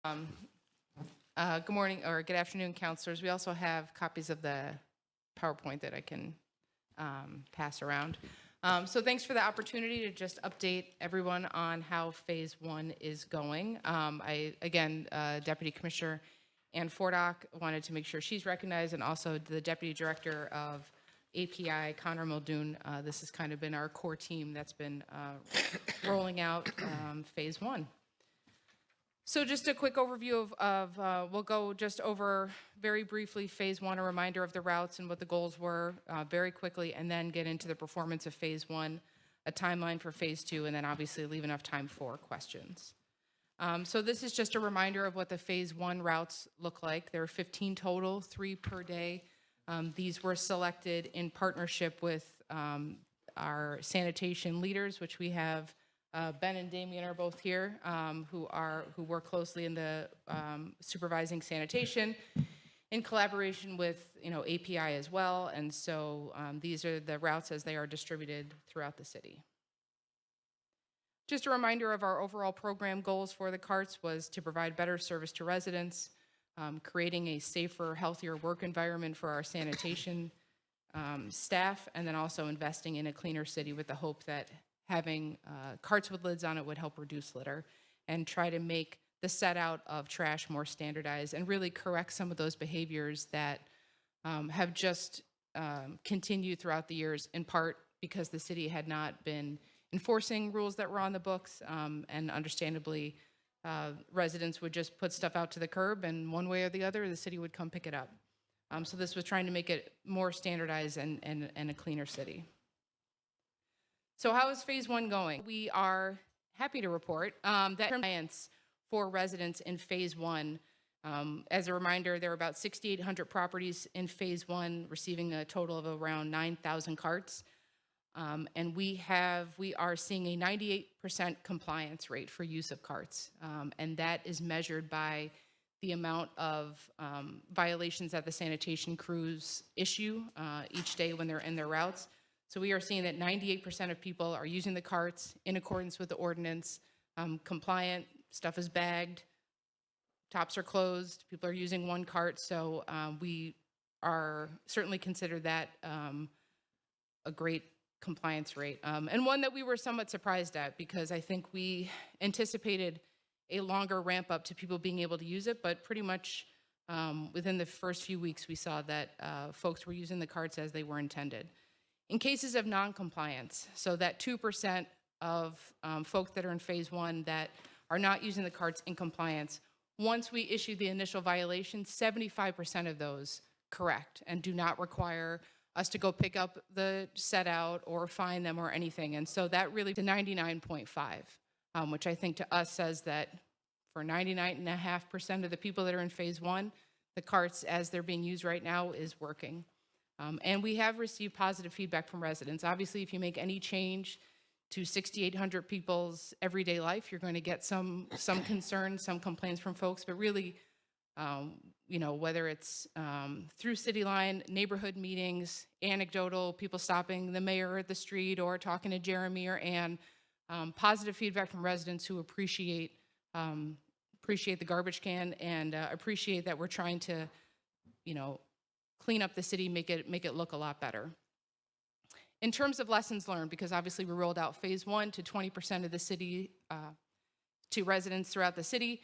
Um, Good morning or good afternoon, counselors. We also have copies of the PowerPoint that I can pass around. So thanks for the opportunity to just update everyone on how Phase 1 is going. Deputy Commissioner Ann Fordock wanted to make sure she's recognized, and also the Deputy Director of API, Connor Muldoon. This has kind of been our core team that's been rolling out Phase 1. So just a quick overview we'll go just over very briefly Phase 1, a reminder of the routes and what the goals were very quickly, and then get into the performance of Phase 1, a timeline for Phase 2, and then obviously leave enough time for questions. So this is just a reminder of what the Phase 1 routes look like. There are 15 total, 3 per day. These were selected in partnership with our sanitation leaders, which we have Ben and Damien are both here, who work closely in the supervising sanitation in collaboration with API as well. And so these are the routes as they are distributed throughout the city. Just a reminder of our overall program goals for the carts was to provide better service to residents, creating a safer, healthier work environment for our sanitation staff, and then also investing in a cleaner city with the hope that having carts with lids on it would help reduce litter and try to make the set out of trash more standardized and really correct some of those behaviors that have just continued throughout the years, in part because the city had not been enforcing rules that were on the books, and understandably residents would just put stuff out to the curb, and one way or the other the city would come pick it up. So this was trying to make it more standardized and a cleaner city. So how is Phase 1 going? We are happy to report that compliance for residents in Phase 1. As a reminder, there are about 6,800 properties in Phase 1, receiving a total of around 9,000 carts. And we are seeing a 98% compliance rate for use of carts. And that is measured by the amount of violations that the sanitation crews issue each day when they're in their routes. So we are seeing that 98% of people are using the carts in accordance with the ordinance, compliant, stuff is bagged, tops are closed, people are using one cart. So we are certainly consider that a great compliance rate, and one that we were somewhat surprised at, because I think we anticipated a longer ramp up to people being able to use it, but pretty much within the first few weeks we saw that folks were using the carts as they were intended. In cases of non-compliance, so that 2% of folks that are in Phase 1 that are not using the carts in compliance, once we issue the initial violation, 75% of those correct and do not require us to go pick up the set out or fine them or anything. And so that really to 99.5, which I think to us says that for 99.5% of the people that are in Phase 1, the carts as they're being used right now is working. And we have received positive feedback from residents. Obviously, if you make any change to 6,800 people's everyday life, you're going to get some concerns, some complaints from folks, but really, whether it's through City Line, neighborhood meetings, anecdotal, people stopping the mayor at the street or talking to Jeremy or Ann, positive feedback from residents who appreciate the garbage can and appreciate that we're trying to, clean up the city, make it look a lot better. In terms of lessons learned, because obviously we rolled out Phase 1 to 20% of the city, to residents throughout the city,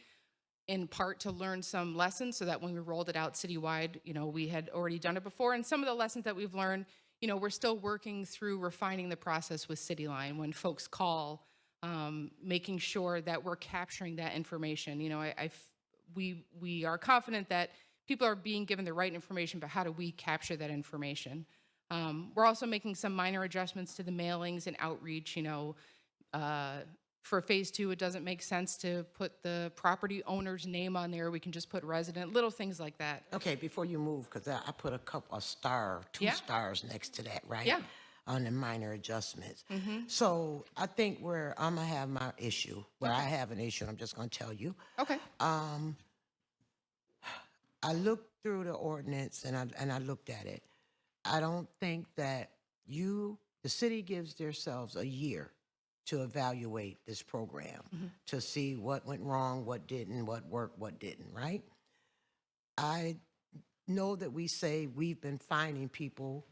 in part to learn some lessons so that when we rolled it out citywide, we had already done it before. And some of the lessons that we've learned, we're still working through refining the process with City Line when folks call, making sure that we're capturing that information. We are confident that people are being given the right information, but how do we capture that information? We're also making some minor adjustments to the mailings and outreach. For Phase 2, it doesn't make sense to put the property owner's name on there. We can just put resident, little things like that. Okay, before you move, because I put two stars next to that, right? Yeah. On the minor adjustments. So I think where I'm gonna have my issue, where I have an issue, I'm just gonna tell you. Okay. I looked through the ordinance and I looked at it. I don't think that the city gives themselves a year to evaluate this program, to see what went wrong, what didn't, what worked, what didn't, right? I know that we say we've been fining people.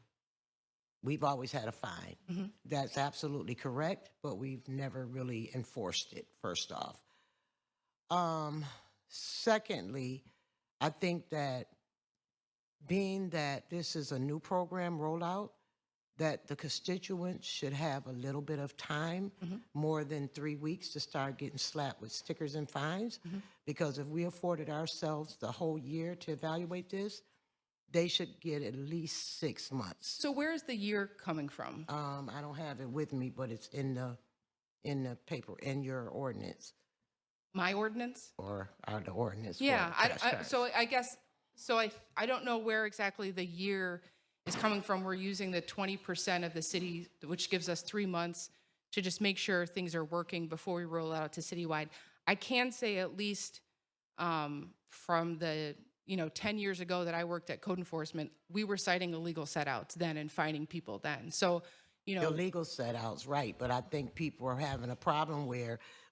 We've always had a fine. That's absolutely correct, but we've never really enforced it, first off. Secondly, I think that being that this is a new program rollout, that the constituents should have a little bit of time, more than 3 weeks, to start getting slapped with stickers and fines. Because if we afforded ourselves the whole year to evaluate this, they should get at least 6 months. So where is the year coming from? I don't have it with me, but it's in the paper, in your ordinance, My ordinance? or the ordinance. Yeah, for trash carts. so I guess, so I don't know where exactly the year is coming from. We're using the 20% of the city, which gives us 3 months to just make sure things are working before we roll out to citywide. I can say at least from the 10 years ago that I worked at code enforcement, we were citing illegal set-outs then and fining people then. So, Illegal set-outs, right, but I think people are having a problem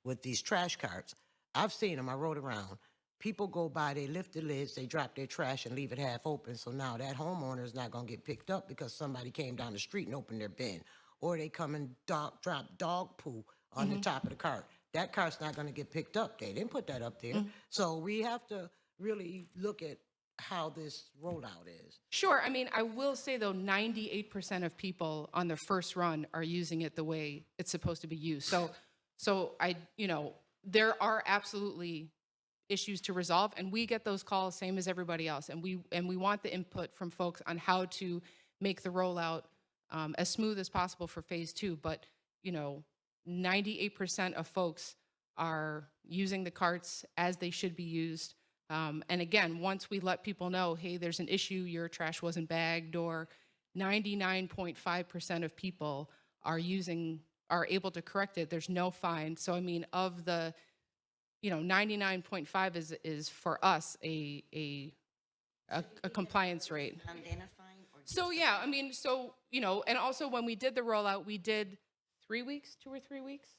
with these trash carts. I've seen them, I rode around. People go by, they lift the lids, they drop their trash and leave it half open. So now that homeowner is not gonna get picked up because somebody came down the street and opened their bin. Or they come and drop dog poo on the top of the cart. That cart's not gonna get picked up. They didn't put that up there. So we have to really look at how this rollout is. sure. I mean, I will say though, 98% of people on the first run are using it the way it's supposed to be used. So there are absolutely issues to resolve, and we get those calls same as everybody else, and we want the input from folks on how to make the rollout as smooth as possible for phase 2. But 98% of folks are using the carts as they should be used. And again, once we let people know, hey, there's an issue, your trash wasn't bagged, or 99.5% of people are able to correct it, there's no fine. So I mean, of the 99.5 is for us a compliance rate. Identifying or So yeah, I mean, and also when we did the rollout, we did 3 weeks, 2 or 3 weeks.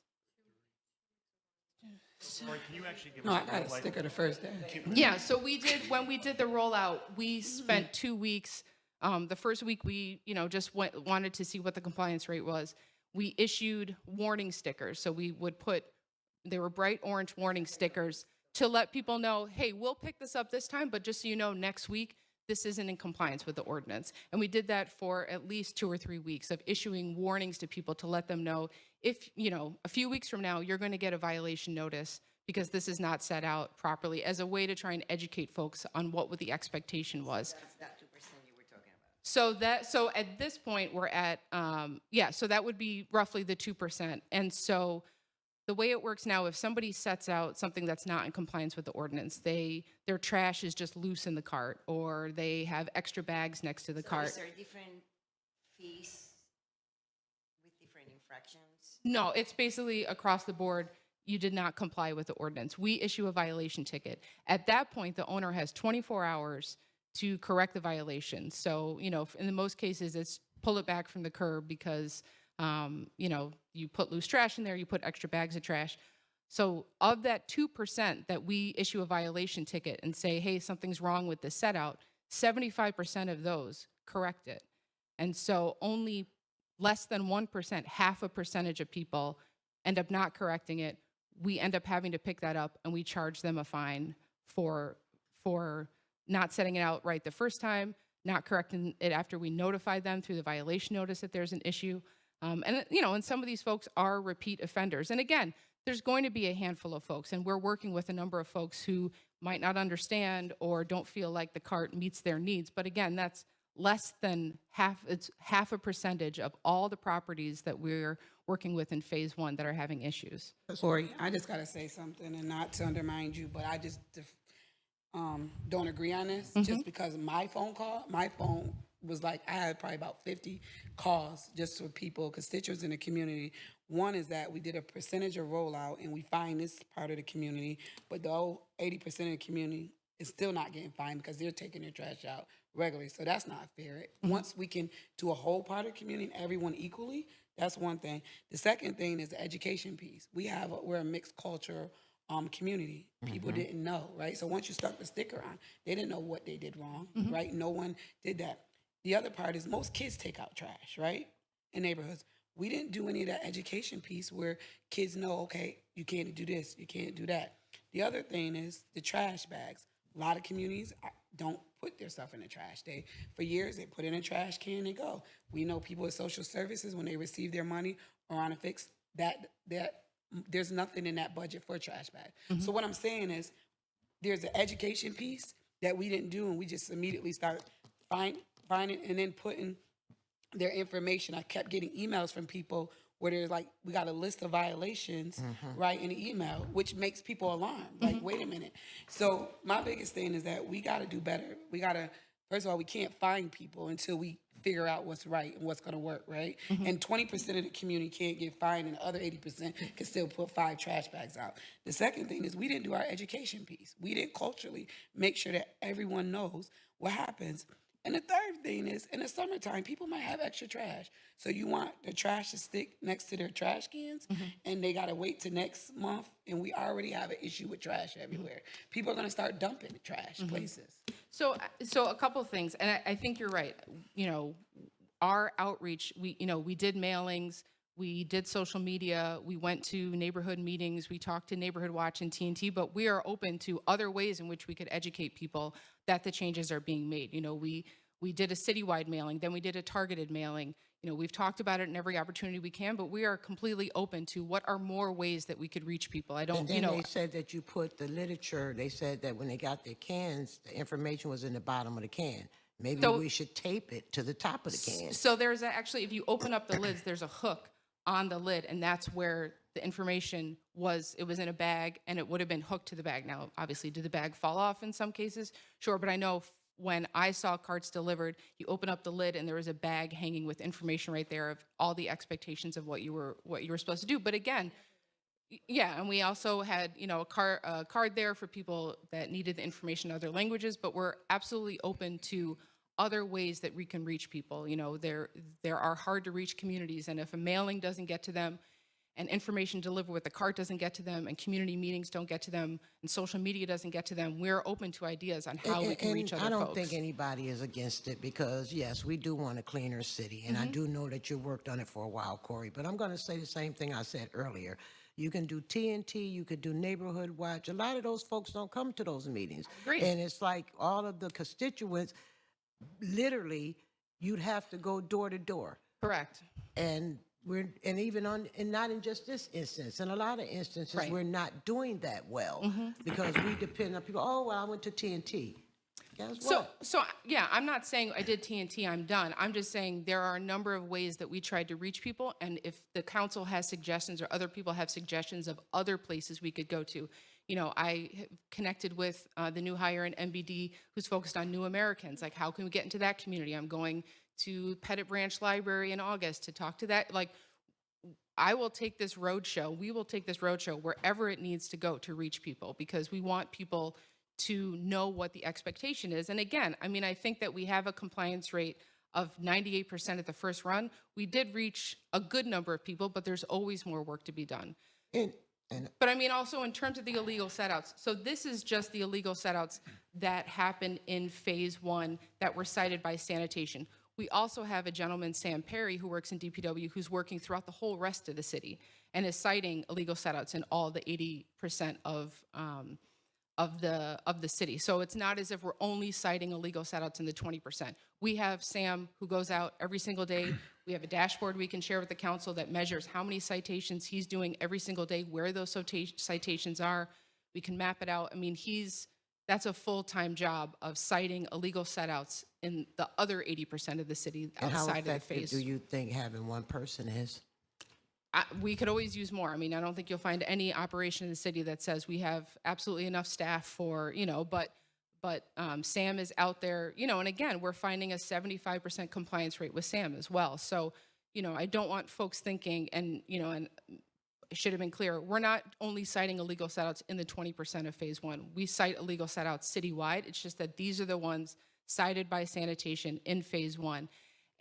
Sorry, can you actually give No, us I got a sticker the first day. Yeah, so when we did the rollout, we spent 2 weeks. The first week we, just wanted to see what the compliance rate was. We issued warning stickers. So they were bright orange warning stickers to let people know, hey, we'll pick this up this time, but just so you know, next week, this isn't in compliance with the ordinance. And we did that for at least 2 or 3 weeks of issuing warnings to people to let them know, if, a few weeks from now, you're going to get a violation notice because this is not set out properly, as a way to try and educate folks on what the expectation was. that's that 2% you were talking about. So at this point, we're at, so that would be roughly the 2%. And so the way it works now, if somebody sets out something that's not in compliance with the ordinance, their trash is just loose in the cart, or they have extra bags next to the So cart. is there different fees with different infractions? No, it's basically across the board. You did not comply with the ordinance. We issue a violation ticket. At that point, the owner has 24 hours to correct the violation. So, in the most cases, it's pull it back from the curb because, you put loose trash in there, you put extra bags of trash. So of that 2% that we issue a violation ticket and say, hey, something's wrong with the set out, 75% of those correct it. And so only less than 1%, half a percentage of people end up not correcting it. We end up having to pick that up and we charge them a fine for not setting it out right the first time, not correcting it after we notify them through the violation notice that there's an issue. And some of these folks are repeat offenders. And again, there's going to be a handful of folks, and we're working with a number of folks who might not understand or don't feel like the cart meets their needs. But again, that's less than half a percentage of all the properties that we're working with in phase 1 that are having issues. Corey, I just got to say something, and not to undermine you, but I just don't agree on this, just because my phone was like, I had probably about 50 calls just for people, constituents in the community. One is that we did a percentage of rollout and we find this part of the community, but the whole 80% of the community is still not getting fined because they're taking their trash out regularly. So that's not fair. Once we can do a whole part of the community and everyone equally, That's one thing. The second thing is the education piece. We're a mixed culture community. People didn't know, right? So once you stuck the sticker on, they didn't know what they did wrong, right? No one did that. The other part is most kids take out trash, right? In neighborhoods. We didn't do any of that education piece where kids know, okay, you can't do this, you can't do that. The other thing is the trash bags. A lot of communities don't put their stuff in the trash. For years, they put it in a trash can and they go. We know people at social services, when they receive their money or on a fix, that there's nothing in that budget for a trash bag. So what I'm saying is there's an education piece that we didn't do, and we just immediately start finding and then putting their information. I kept getting emails from people where there's like, we got a list of violations, right, in the email, which makes people alarmed. Like, wait a minute. So my biggest thing is that we got to do better. We got to, first of all, we can't find people until we figure out what's right and what's going to work, right? And 20% of the community can't get fined, and the other 80% can still put 5 trash bags out. The second thing is we didn't do our education piece. We didn't culturally make sure that everyone knows what happens. And the third thing is, in the summertime, people might have extra trash. So you want the trash to stick next to their trash cans, and they got to wait till next month, and we already have an issue with trash everywhere. People are going to start dumping trash places. So a couple of things, and I think you're right. You know, our outreach, we did mailings, we did social media, we went to neighborhood meetings, we talked to Neighborhood Watch and TNT, but we are open to other ways in which we could educate people that the changes are being made. You know, we did a citywide mailing, then we did a targeted mailing. You know, we've talked about it in every opportunity we can, but we are completely open to what are more ways that we could reach people. I don't, And then they said that you put the literature, they said that when they got their cans, the information was in the bottom of the can. Maybe we should tape it to the top of the can. So there's actually, if you open up the lids, there's a hook on the lid, and that's where the information was. It was in a bag, and it would have been hooked to the bag. Now, obviously, did the bag fall off in some cases? Sure, but I know when I saw carts delivered, you open up the lid, and there was a bag hanging with information right there of all the expectations of what you were supposed to do. But again, yeah, and we also had, you know, a card there for people that needed the information in other languages, but we're absolutely open to other ways that we can reach people. You know, there are hard to reach communities, and if a mailing doesn't get to them, and information delivered with a cart doesn't get to them, and community meetings don't get to them, and social media doesn't get to them, we're open to ideas on how we can reach other folks. I don't think anybody is against it because, yes, we do want a cleaner city, and I do know that you worked on it for a while, Corey, but I'm going to say the same thing I said earlier. You can do TNT, you could do Neighborhood Watch. A lot of those folks don't come to those meetings. Great. And it's like all of the constituents, literally, you'd have to go door to door. Correct. And not in just this instance, in a lot of instances, Right. we're not doing that well because we depend on people. Oh, well, I went to TNT. Guess what? So yeah, I'm not saying I did TNT, I'm done. I'm just saying there are a number of ways that we tried to reach people, and if the council has suggestions or other people have suggestions of other places we could go to, you know, I have connected with the new hire in MBD who's focused on New Americans. Like, how can we get into that community? I'm going to Pettit Branch Library in August to talk to that. Like, I will take this roadshow. We will take this roadshow wherever it needs to go to reach people, because we want people to know what the expectation is. And again, I mean, I think that we have a compliance rate of 98% at the first run. We did reach a good number of people, but there's always more work to be done. But I mean, also in terms of the illegal setouts, so this is just the illegal setouts that happened in phase 1 that were cited by sanitation. We also have a gentleman, Sam Perry, who works in D.P.W, who's working throughout the whole rest of the city and is citing illegal setouts in all the 80% of the city. So it's not as if we're only citing illegal setouts in the 20%. We have Sam who goes out every single day. We have a dashboard we can share with the council that measures how many citations he's doing every single day, where those citations are. We can map it out. I mean, that's a full-time job of citing illegal setouts in the other 80% of the city outside of the phase. And how effective do you think having one person is? We could always use more. I mean, I don't think you'll find any operation in the city that says we have absolutely enough staff for, you know, but Sam is out there, you know, and again, we're finding a 75% compliance rate with Sam as well. So, you know, I don't want folks thinking, and, you know, and it should have been clear, we're not only citing illegal setouts in the 20% of phase 1. We cite illegal setouts citywide. It's just that these are the ones cited by sanitation in phase 1.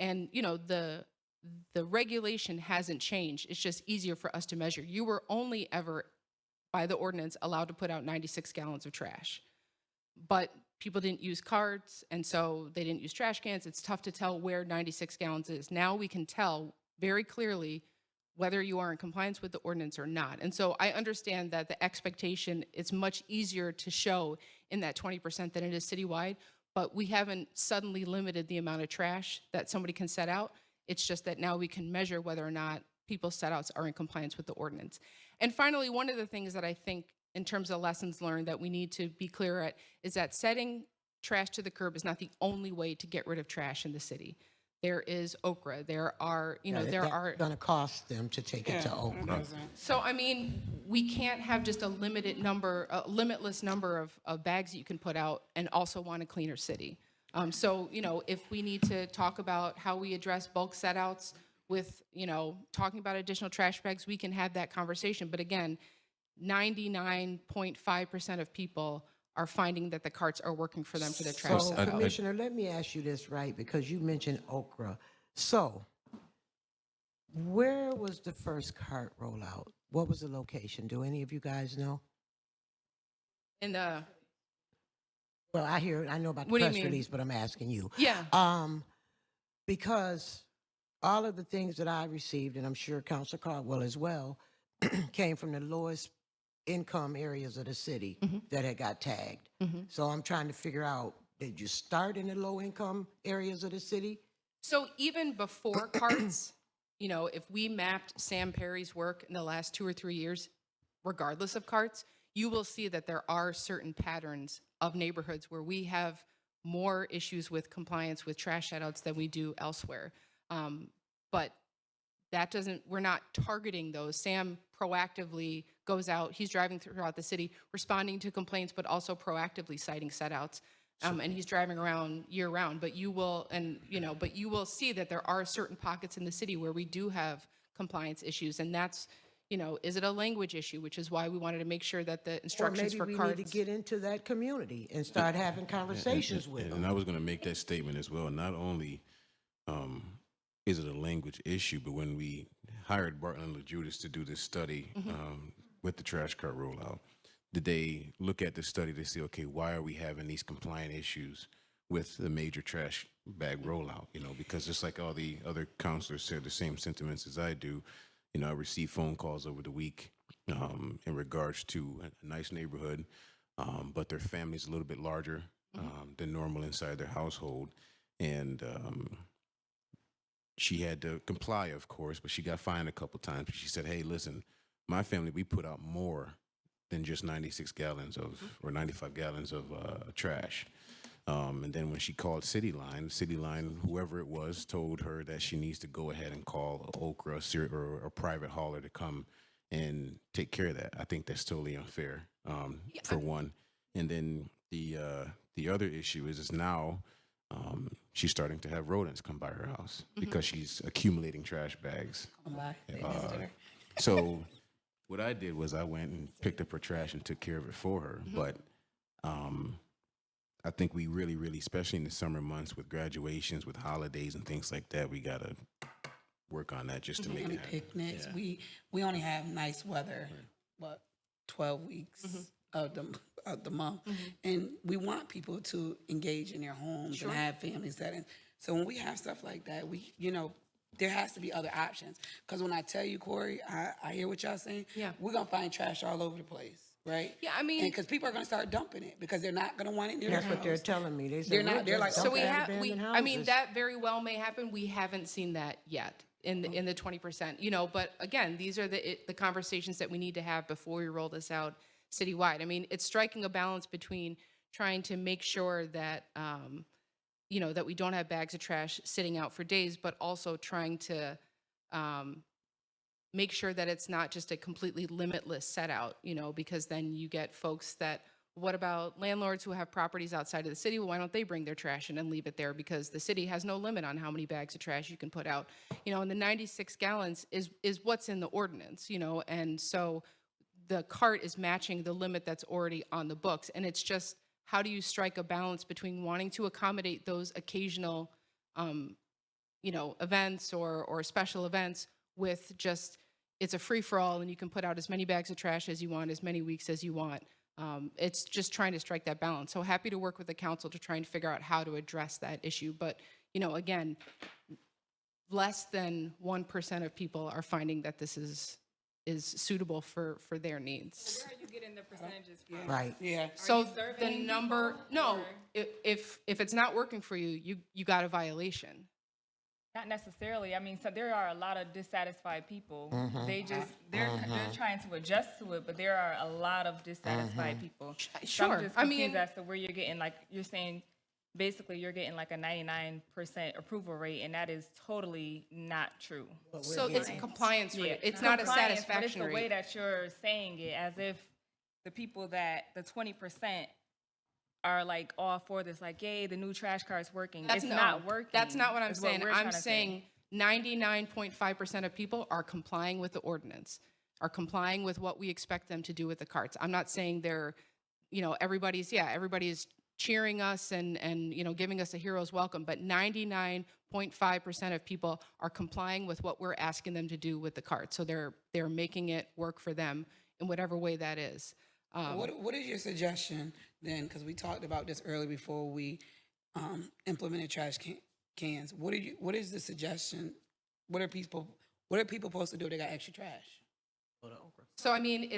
And, you know, the the regulation hasn't changed. It's just easier for us to measure. You were only ever, by the ordinance, allowed to put out 96 gallons of trash. But people didn't use carts, and so they didn't use trash cans. It's tough to tell where 96 gallons is. Now we can tell very clearly whether you are in compliance with the ordinance or not. And so I understand that the expectation, it's much easier to show in that 20% than it is citywide, but we haven't suddenly limited the amount of trash that somebody can set out. It's just that now we can measure whether or not people's set outs are in compliance with the ordinance. And finally, one of the things that I think in terms of lessons learned that we need to be clear at is that setting trash to the curb is not the only way to get rid of trash in the city. There is Okra. There are, there are going to cost them to take it to Okra. So, I mean, we can't have just a limitless number of bags that you can put out and also want a cleaner city. So, if we need to talk about how we address bulk set outs with, talking about additional trash bags, we can have that conversation. But again, 99.5% of people are finding that the carts are working for them for their trash So, set out. Commissioner, let me ask you this, right, because you mentioned Okra. So, where was the first cart rollout? What was the location? Do any of you guys know? In the, Well, I know about the What do you press mean? release, but I'm asking you. yeah. Because all of the things that I received, and I'm sure Councilor Caldwell as well, came from the lowest income areas of the city that had got tagged. So I'm trying to figure out, did you start in the low income areas of the city? So even before carts, if we mapped Sam Perry's work in the last 2 or 3 years, regardless of carts, you will see that there are certain patterns of neighborhoods where we have more issues with compliance with trash set-outs than we do elsewhere. But that doesn't, we're not targeting those. Sam proactively goes out, he's driving throughout the city, responding to complaints, but also proactively citing set-outs. And he's driving around year round, but you will see that there are certain pockets in the city where we do have compliance issues. And that's, is it a language issue, which is why we wanted to make sure that the Or instructions maybe for we carts. need to get into that community and start having conversations with And them. I was going to make that statement as well. Not only is it a language issue, but when we hired Barton and LaJudas to do this study with the trash cart rollout, did they look at the study to say, okay, why are we having these compliant issues with the major trash bag rollout? Because just like all the other counselors said the same sentiments as I do, I received phone calls over the week in regards to a nice neighborhood, but their family's a little bit larger than normal inside their household. And she had to comply, of course, but she got fined a couple times. She said, hey, listen, my family, we put out more than just 96 gallons or 95 gallons of trash. And then when she called City Line, whoever it was, told her that she needs to go ahead and call Okra or a private hauler to come and take care of that. I think that's totally unfair, for one. And then the other issue is now she's starting to have rodents come by her house because she's accumulating trash bags. So what I did was I went and picked up her trash and took care of it for her. But I think we really, really, especially in the summer months with graduations, with holidays and things like that, we got to work on that just to make it happen. Picnics. Yeah. We only have nice weather, 12 weeks of the month. And we want people to engage in their homes and have family settings. So when we have stuff like that, there has to be other options. Because when I tell you, Corey, I hear what y'all saying. Yeah. We're going to find trash all over the place, right? Yeah, I mean, because people are going to start dumping it because they're not going to want it near That's their what they're house. telling me. They said, They're not- "We'll they're just like, dump So it at abandoned I mean, houses." that very well may happen. We haven't seen that yet in the 20%, but again, these are the conversations that we need to have before we roll this out citywide. I mean, it's striking a balance between trying to make sure that, that we don't have bags of trash sitting out for days, but also trying to make sure that it's not just a completely limitless set out, because then you get folks that, what about landlords who have properties outside of the city? Well, why don't they bring their trash in and leave it there? Because the city has no limit on how many bags of trash you can put out. And the 96 gallons is what's in the ordinance, and so the cart is matching the limit that's already on the books. And it's just, how do you strike a balance between wanting to accommodate those occasional, events or special events with just, it's a free-for-all and you can put out as many bags of trash as you want, as many weeks as you want. It's just trying to strike that balance. So happy to work with the council to try and figure out how to address that issue. But, again, less than 1% of people are finding that this is suitable for their needs. Where are you getting the percentages from? Right. Yeah. So the surveying number, people, no, or- if it's not working for you, you got a violation. Not necessarily. I mean, so there are a lot of dissatisfied people. They just they're trying to adjust to it, but there are a lot of dissatisfied people. So Sure. I'm just I confused mean- as to where you're getting, like, you're saying basically you're getting like a 99% approval rate, and that is totally not true. So it's a compliance rate. It's Compliance, not a but satisfaction it's the way rate. that you're saying it, as if the people that the 20% are like all for this, like, yay, the new trash car is working. It's not working. That's not what I'm is saying. we're I'm trying to say. saying 99.5% of people are complying with the ordinance, are complying with what we expect them to do with the carts. I'm not saying they're, everybody is cheering us and giving us a hero's welcome, but 99.5% of people are complying with what we're asking them to do with the cart. So they're making it work for them in whatever way that is. What is your suggestion then? Because we talked about this earlier before we implemented trash cans. What is the suggestion? What are people supposed to do if they got extra trash? So I mean,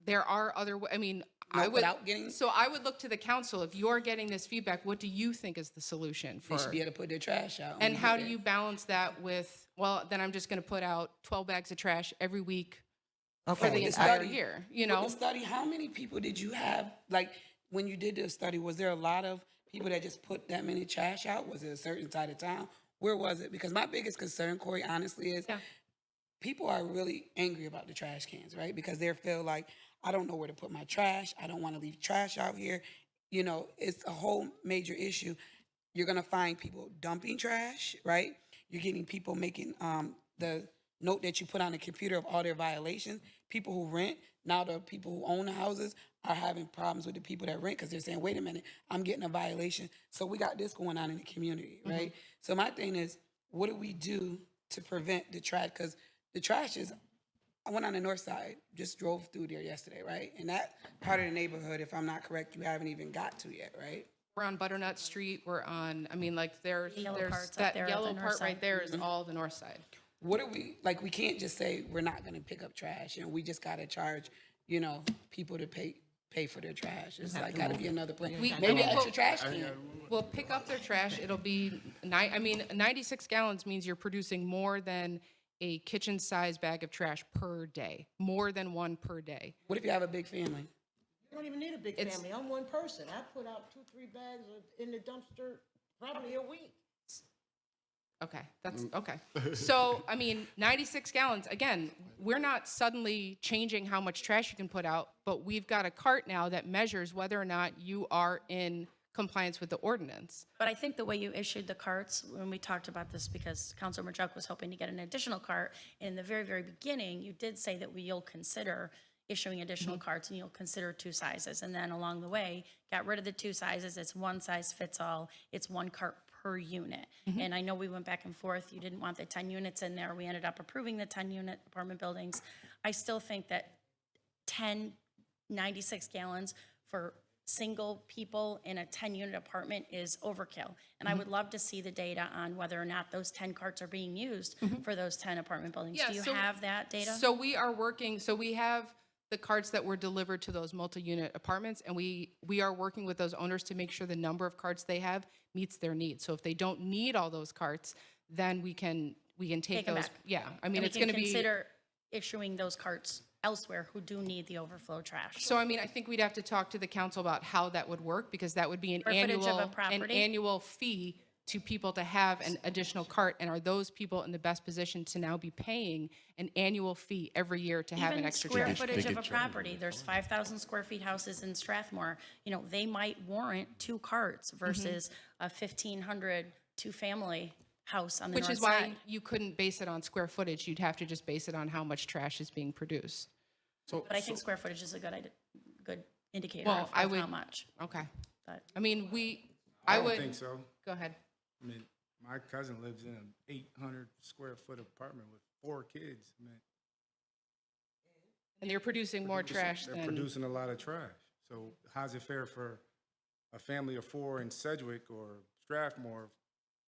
there are other. I mean, I would. without getting- So I would look to the council. If you're getting this feedback, what do you think is the solution for? They should be able to put their trash out. And how do you balance that with? Well, then I'm just going to put out 12 bags of trash every week for the Okay, entire year. With the study, how many people did you have? Like, when you did the study, was there a lot of people that just put that many trash out? Was it a certain side of town? Where was it? Because my biggest concern, Corey, honestly, is people are really angry about the trash cans, right? Because they feel like, I don't know where to put my trash. I don't want to leave trash out here. It's a whole major issue. You're going to find people dumping trash, right? You're getting people making the note that you put on the computer of all their violations. People who rent, now the people who own the houses are having problems with the people that rent because they're saying, wait a minute, I'm getting a violation. So we got this going on in the community, right? So my thing is, what do we do to prevent the trash? Because the trash is, I went on the north side, just drove through there yesterday, right? And that part of the neighborhood, if I'm not correct, you haven't even got to yet, right? We're on Butternut Street. We're on. I mean, like there's part's up that there at yellow the north part side. right there is all the north side. What are we, like, we can't just say we're not going to pick up trash and we just got to charge, people to pay for their trash. It's like got to be another plan. Maybe an extra trash can. We'll pick up their trash. It'll be 96 gallons means you're producing more than a kitchen-sized bag of trash per day, more than one per day. What if you have a big family? You don't even need a big family. I'm one person. I put out 2-3 bags in the dumpster probably a week. Okay, that's okay. So, 96 gallons, again, we're not suddenly changing how much trash you can put out, but we've got a cart now that measures whether or not you are in compliance with the ordinance. But I think the way you issued the carts, when we talked about this, because Councilor Majuk was hoping to get an additional cart, in the very, very beginning, you did say that you'll consider issuing additional carts and you'll consider 2 sizes. And then along the way, got rid of the 2 sizes. It's one size fits all. It's 1 cart per unit. And I know we went back and forth. You didn't want the 10 units in there. We ended up approving the 10-unit apartment buildings. I still think that 96 gallons for single people in a 10-unit apartment is overkill. And I would love to see the data on whether or not those 10 carts are being used for those 10 apartment buildings. Yeah, Do you so- have that data? So we are working, so we have the carts that were delivered to those multi-unit apartments, and we are working with those owners to make sure the number of carts they have meets their needs. So if they don't need all those carts, then we can take them those. back. Yeah, And it's we going can to be. consider issuing those carts elsewhere who do need the overflow trash. So I think we'd have to talk to the council about how that would work, because that would be an Square footage of a an property? annual fee to people to have an additional cart. And are those people in the best position to now be paying an annual fee every year to have an Even extra square trash? footage of a Ticket charge. property, there's 5,000 square feet houses in Strathmore, they might warrant 2 carts versus a 1,500 2-family house on the Which north is why side. you couldn't base it on square footage. You'd have to just base it on how much trash is being produced. But I think square footage is a good indicator Well, of I how would- much. Okay. But I I would. don't think so. Go ahead. I mean, My cousin lives in an 800 square foot apartment with 4 kids. Man, And they're producing more trash they're than, producing a lot of trash. So how's it fair for a family of 4 in Sedgwick or Strathmore,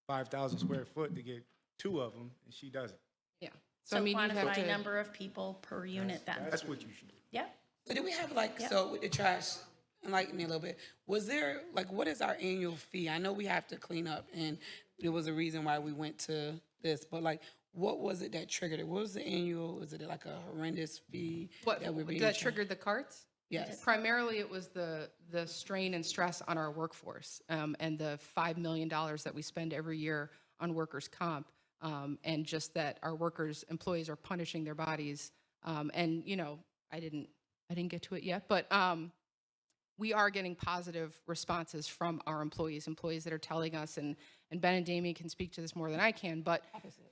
5,000 square foot, to get 2 of them, and she doesn't? yeah. So I mean, you have quantify to, number of people per unit then. That's what you should do. Yeah. So do we have like, so with the trash, enlighten me a little bit, was there, like, what is our annual fee? I know we have to clean up, and there was a reason why we went to this, but like, what was it that triggered it? What was the annual, was it like a horrendous fee? what, that we're being that charged? triggered the carts? Yes. Primarily, it was the strain and stress on our workforce, and the $5 million that we spend every year on workers' comp, and just that our employees are punishing their bodies. And, you know, I didn't get to it yet, but we are getting positive responses from our employees that are telling us, and Ben and Damien can speak to this more than I can, but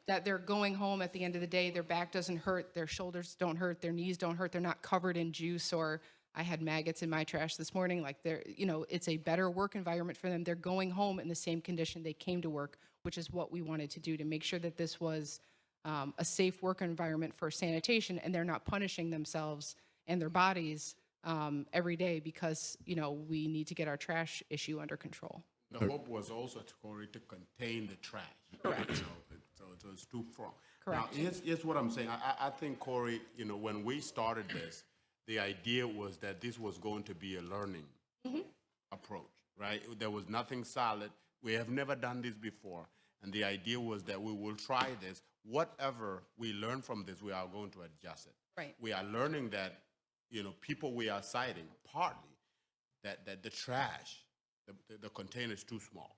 that they're going home at the end of the day, their back doesn't hurt, their shoulders don't hurt, their knees don't hurt, they're not covered in juice, or I had maggots in my trash this morning. Like, they're, you know, it's a better work environment for them. They're going home in the same condition they came to work, which is what we wanted to do, to make sure that this was a safe work environment for sanitation, and they're not punishing themselves and their bodies every day because, you know, we need to get our trash issue under control. The hope was also to contain the trash. Correct. So it's too strong. Correct. Now, here's what I'm saying. I think, Corey, you know, when we started this, the idea was that this was going to be a learning approach, right? There was nothing solid. We have never done this before. And the idea was that we will try this. Whatever we learn from this, we are going to adjust it. Right. We are learning that, you know, people we are citing, partly, that the trash, the container is too small,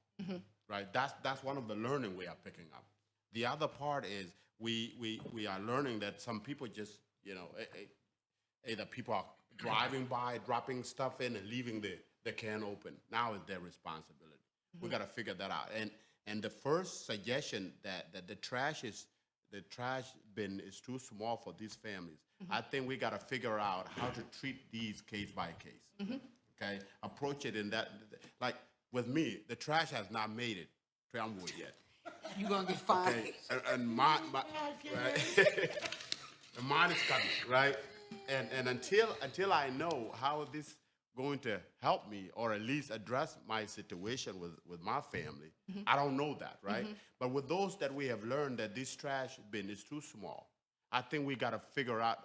right? That's one of the learning we are picking up. The other part is we are learning that some people just, you know, either people are driving by, dropping stuff in and leaving the can open. Now it's their responsibility. We got to figure that out. And the first suggestion that the trash bin is too small for these families, I think we got to figure out how to treat these case by case. Okay, approach it in that, like with me, the trash has not made it to Elmwood yet. You're gonna get fined. Okay, and my right, and mine is coming, right? And until I know how this going to help me, or at least address my situation with my family, I don't know that, right? But with those that we have learned that this trash bin is too small, I think we got to figure out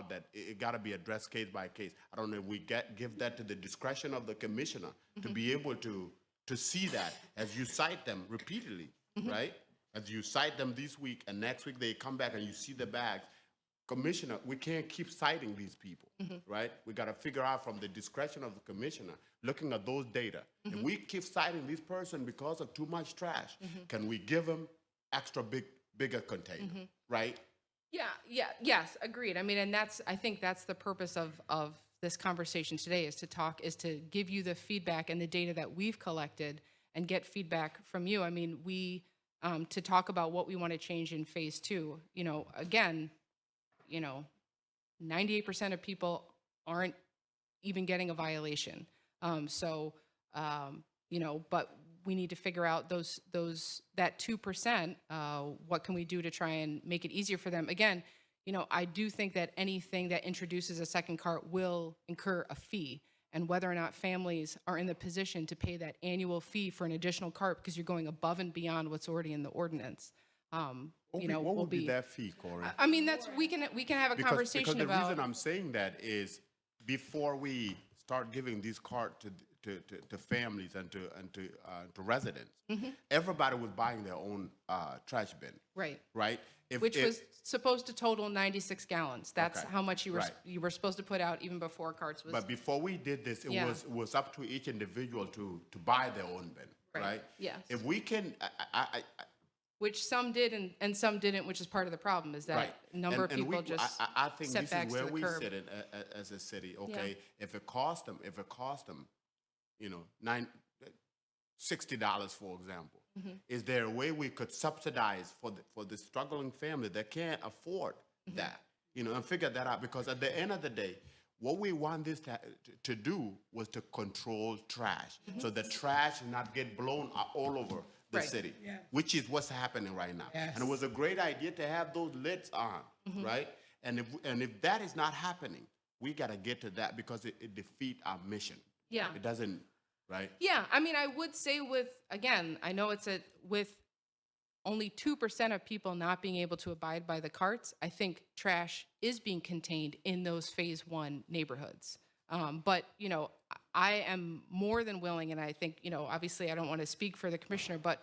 that it got to be addressed case by case. I don't know if we give that to the discretion of the commissioner to be able to see that as you cite them repeatedly, right? As you cite them this week, and next week they come back and you see the bags. Commissioner, we can't keep citing these people, right? We got to figure out from the discretion of the commissioner, looking at those data. If we keep citing this person because of too much trash, can we give them extra bigger container, right? Yes, agreed. I mean, and I think that's the purpose of this conversation today, is to give you the feedback and the data that we've collected and get feedback from you. I mean, to talk about what we want to change in phase 2, you know, again, you know, 98% of people aren't even getting a violation. You know, but we need to figure out that 2%, what can we do to try and make it easier for them? Again, you know, I do think that anything that introduces a second cart will incur a fee, and whether or not families are in the position to pay that annual fee for an additional cart because you're going above and beyond what's already in the ordinance. You know, what would be that fee, Corey? I mean, we can have a conversation because the about. reason I'm saying that is before we start giving these cards to families and to residents, everybody was buying their own trash bin. Right. Right. Which was supposed to total 96 gallons. That's Okay. how much Right. you were supposed to put out even before carts was. But before we did this, it Yeah. was up to each individual to buy their own bin. Right. Yes. If we can, Which some did and some didn't, which is part of the problem, is that right. a number of And people we, just I think set this backs is to where the we curb. sit as a city. Okay, if it cost them, you know, $60, for example, is there a way we could subsidize for the struggling family that can't afford that? You know, and figure that out, because at the end of the day, what we want this to do was to control trash, so the trash not get blown all over the Right. city, Yeah. which is what's happening right now. And it was a great idea to have those lids on, right? And if that is not happening, we got to get to that because it defeats our mission. Yeah. It doesn't, right? Yeah, I mean, I would say again, I know with only 2% of people not being able to abide by the carts, I think trash is being contained in those phase 1 neighborhoods. But, I am more than willing, and I think, obviously I don't want to speak for the commissioner, but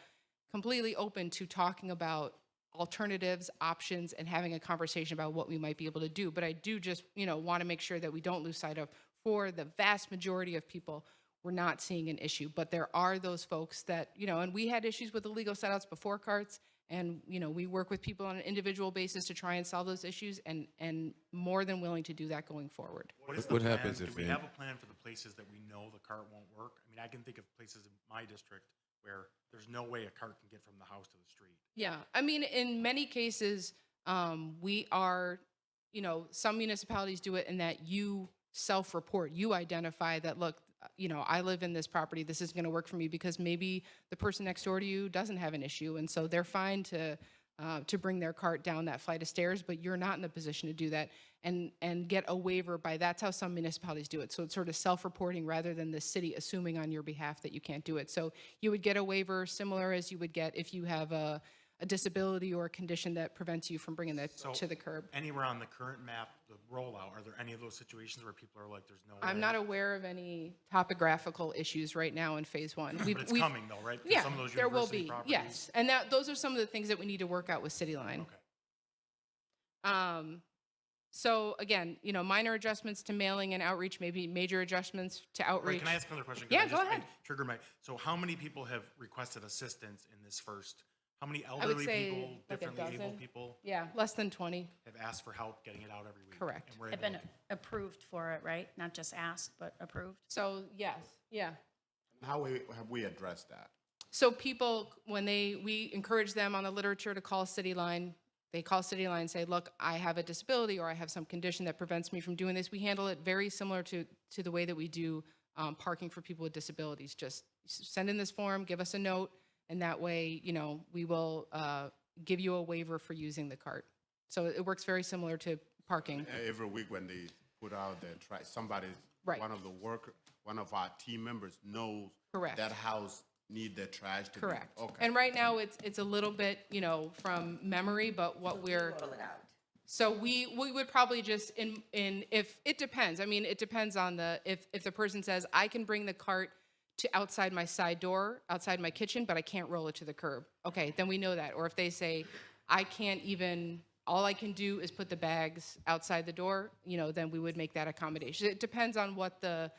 completely open to talking about alternatives, options, and having a conversation about what we might be able to do. But I do just, want to make sure that we don't lose sight of, for the vast majority of people, we're not seeing an issue. But there are those folks that, and we had issues with illegal setouts before carts, and, we work with people on an individual basis to try and solve those issues, and more than willing to do that going forward. What happens if Do we in- have a plan for the places that we know the cart won't work? I mean, I can think of places in my district where there's no way a cart can get from the house to the street. Yeah, I mean, in many cases, we are, some municipalities do it in that you self-report, you identify that, look, I live in this property, this is going to work for me because maybe the person next door to you doesn't have an issue, and so they're fine to bring their cart down that flight of stairs, but you're not in the position to do that and get a waiver by, that's how some municipalities do it. So it's sort of self-reporting rather than the city assuming on your behalf that you can't do it. So you would get a waiver similar as you would get if you have a disability or a condition that prevents you from bringing that to the curb. Anywhere on the current map, the rollout, are there any of those situations where people are like, there's no way? I'm not aware of any topographical issues right now in phase 1. But it's coming though, right? For Yeah, some of those there will university be, properties? yes. And those are some of the things that we need to work out with City Line. Okay. So again, minor adjustments to mailing and outreach, maybe major adjustments to Right, outreach. can I ask another question? 'Cause Yeah, I go ahead. Triggered so how many people have requested assistance in this first? How many would elderly say people, like a differently able dozen. people Yeah, less than 20. have asked for help getting it out every week? Correct. And we're Have able been to- approved for it, right? Not just asked, but approved. So yes, yeah. How have we addressed that? So people, when we encourage them on the literature to call City Line, they call City Line and say, look, I have a disability or I have some condition that prevents me from doing this. We handle it very similar to the way that we do parking for people with disabilities. Just send in this form, give us a note, and that way, we will give you a waiver for using the cart. So it works very similar to parking. Every week when they put out their trash, Right. one of our team members knows Correct. that house need their trash to Correct. be. Okay. And right now, it's a little bit, from memory, but what we're. Roll it out. So we would probably just if it depends. I mean, it depends on if the person says, I can bring the cart to outside my side door, outside my kitchen, but I can't roll it to the curb. Okay, then we know that. Or if they say, all I can do is put the bags outside the door, then we would make that accommodation. It depends on what the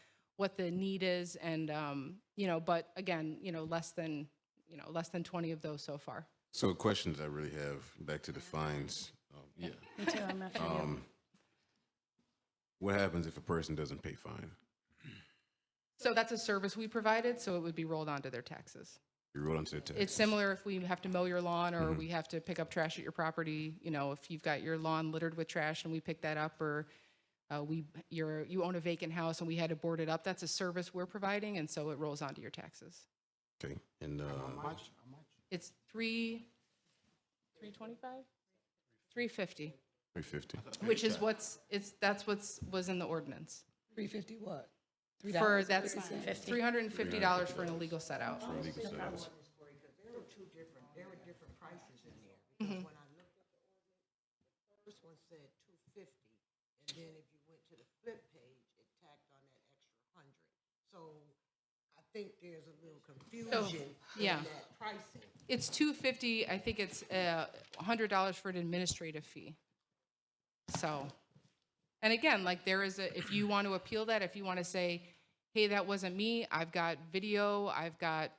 need is, and but again, less than 20 of those so far. So questions I really have, back to the fines. Yeah. Me too, I'm after you. What happens if a person doesn't pay fine? So that's a service we provided, so it would be rolled onto their taxes. You roll into the tax. It's similar if we have to mow your lawn or we have to pick up trash at your property. If you've got your lawn littered with trash and we pick that up, or you own a vacant house and we had to board it up, that's a service we're providing, and so it rolls onto your taxes. Okay. And How much? It's $325, $350, $350. which is that's was in the ordinance. 350 what? For that's $350. $350 for an illegal set out. Illegal sales. There were different prices in there. Because when I looked at the ordinance, the first one said 250, and then if you went to the flip page, it tacked on that extra 100. So I think there's a little confusion yeah. in that pricing. It's $250. I think it's $100 for an administrative fee. So, and again, like if you want to appeal that, if you want to say, hey, that wasn't me, I've got video, I've got,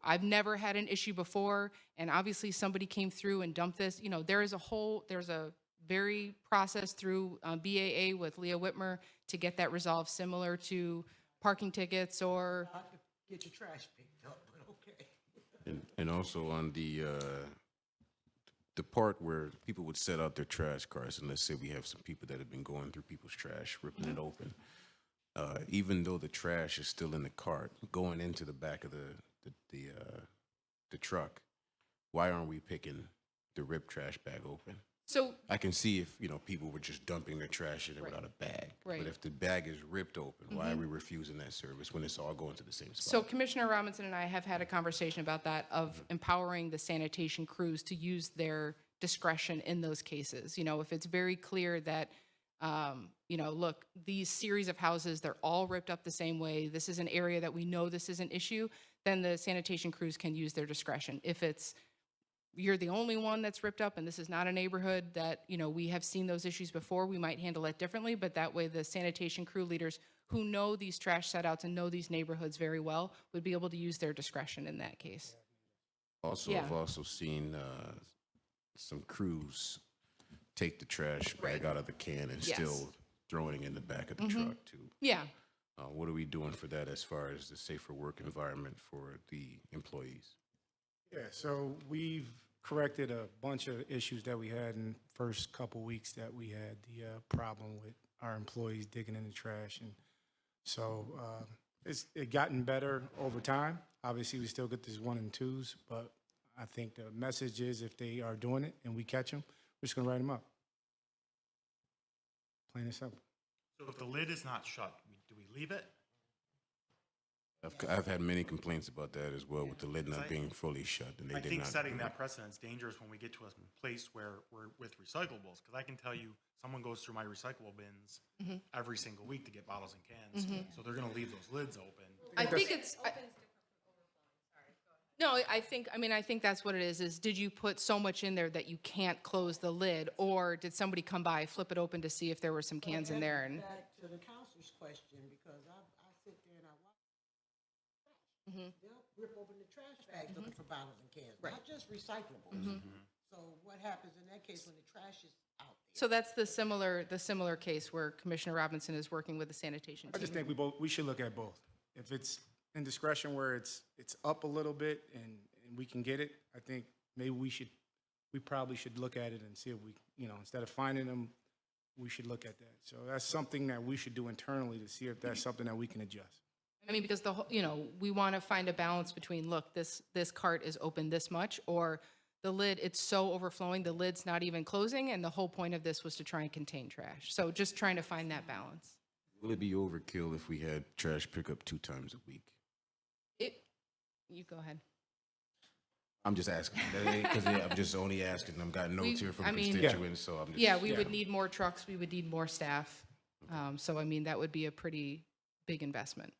I've never had an issue before, and obviously somebody came through and dumped this, there's a very process through BAA with Leah Whitmer to get that resolved, similar to parking tickets or. I could get your trash picked up, but okay. And also on the part where people would set out their trash cars, and let's say we have some people that have been going through people's trash, ripping it open. Even though the trash is still in the cart, going into the back of the the truck, why aren't we picking the ripped trash bag open? So, I can see if, people were just dumping their trash in there without a bag. Right. But if the bag is ripped open, why are we refusing that service when it's all going to the same spot? so Commissioner Robinson and I have had a conversation about that, of empowering the sanitation crews to use their discretion in those cases. If it's very clear that, look, these series of houses, they're all ripped up the same way, this is an area that we know this is an issue, then the sanitation crews can use their discretion. If it's, you're the only one that's ripped up and this is not a neighborhood that, we have seen those issues before, we might handle it differently, but that way the sanitation crew leaders who know these trash set-outs and know these neighborhoods very well would be able to use their discretion in that case. Also, Yeah. I've also seen some crews take the trash bag out of the can and Yes. still throwing it in the back of the truck too. Yeah. What are we doing for that as far as the safer work environment for the employees? Yeah, so we've corrected a bunch of issues that we had in the first couple weeks that we had the problem with our employees digging in the trash. And so it gotten better over time. Obviously, we still get these 1 and 2s, but I think the message is if they are doing it and we catch them, we're just going to write them up. Plain and simple. So if the lid is not shut, do we leave it? I've had many complaints about that as well, with the lid not being fully shut, and they I did think not. setting that precedent is dangerous when we get to a place where we're with recyclables, because I can tell you, someone goes through my recyclable bins every single week to get bottles and cans, so they're gonna leave those lids open. I think it's. No, I think that's what it is did you put so much in there that you can't close the lid, or did somebody come by, flip it open to see if there were some cans in there? And Back to the counselor's question, because I sit there and I watch. They'll rip open the trash bags looking for bottles and cans, not just recyclables. So what happens in that case when the trash is out there? so that's the similar case where Commissioner Robinson is working with the sanitation I just team. think we should look at both. If it's in discretion where it's up a little bit and we can get it, I think maybe we probably should look at it and see if we, instead of finding them, we should look at that. So that's something that we should do internally to see if that's something that we can adjust. Because we want to find a balance between, look, this cart is open this much, or the lid, it's so overflowing, the lid's not even closing, and the whole point of this was to try and contain trash. So just trying to find that balance. Will it be overkill if we had trash pickup 2 times a week? You go ahead. I'm just asking, because I'm just only asking. I've got notes here from constituents, so I'm just. Yeah, we would need more trucks, we would need more staff. So, that would be a pretty big investment.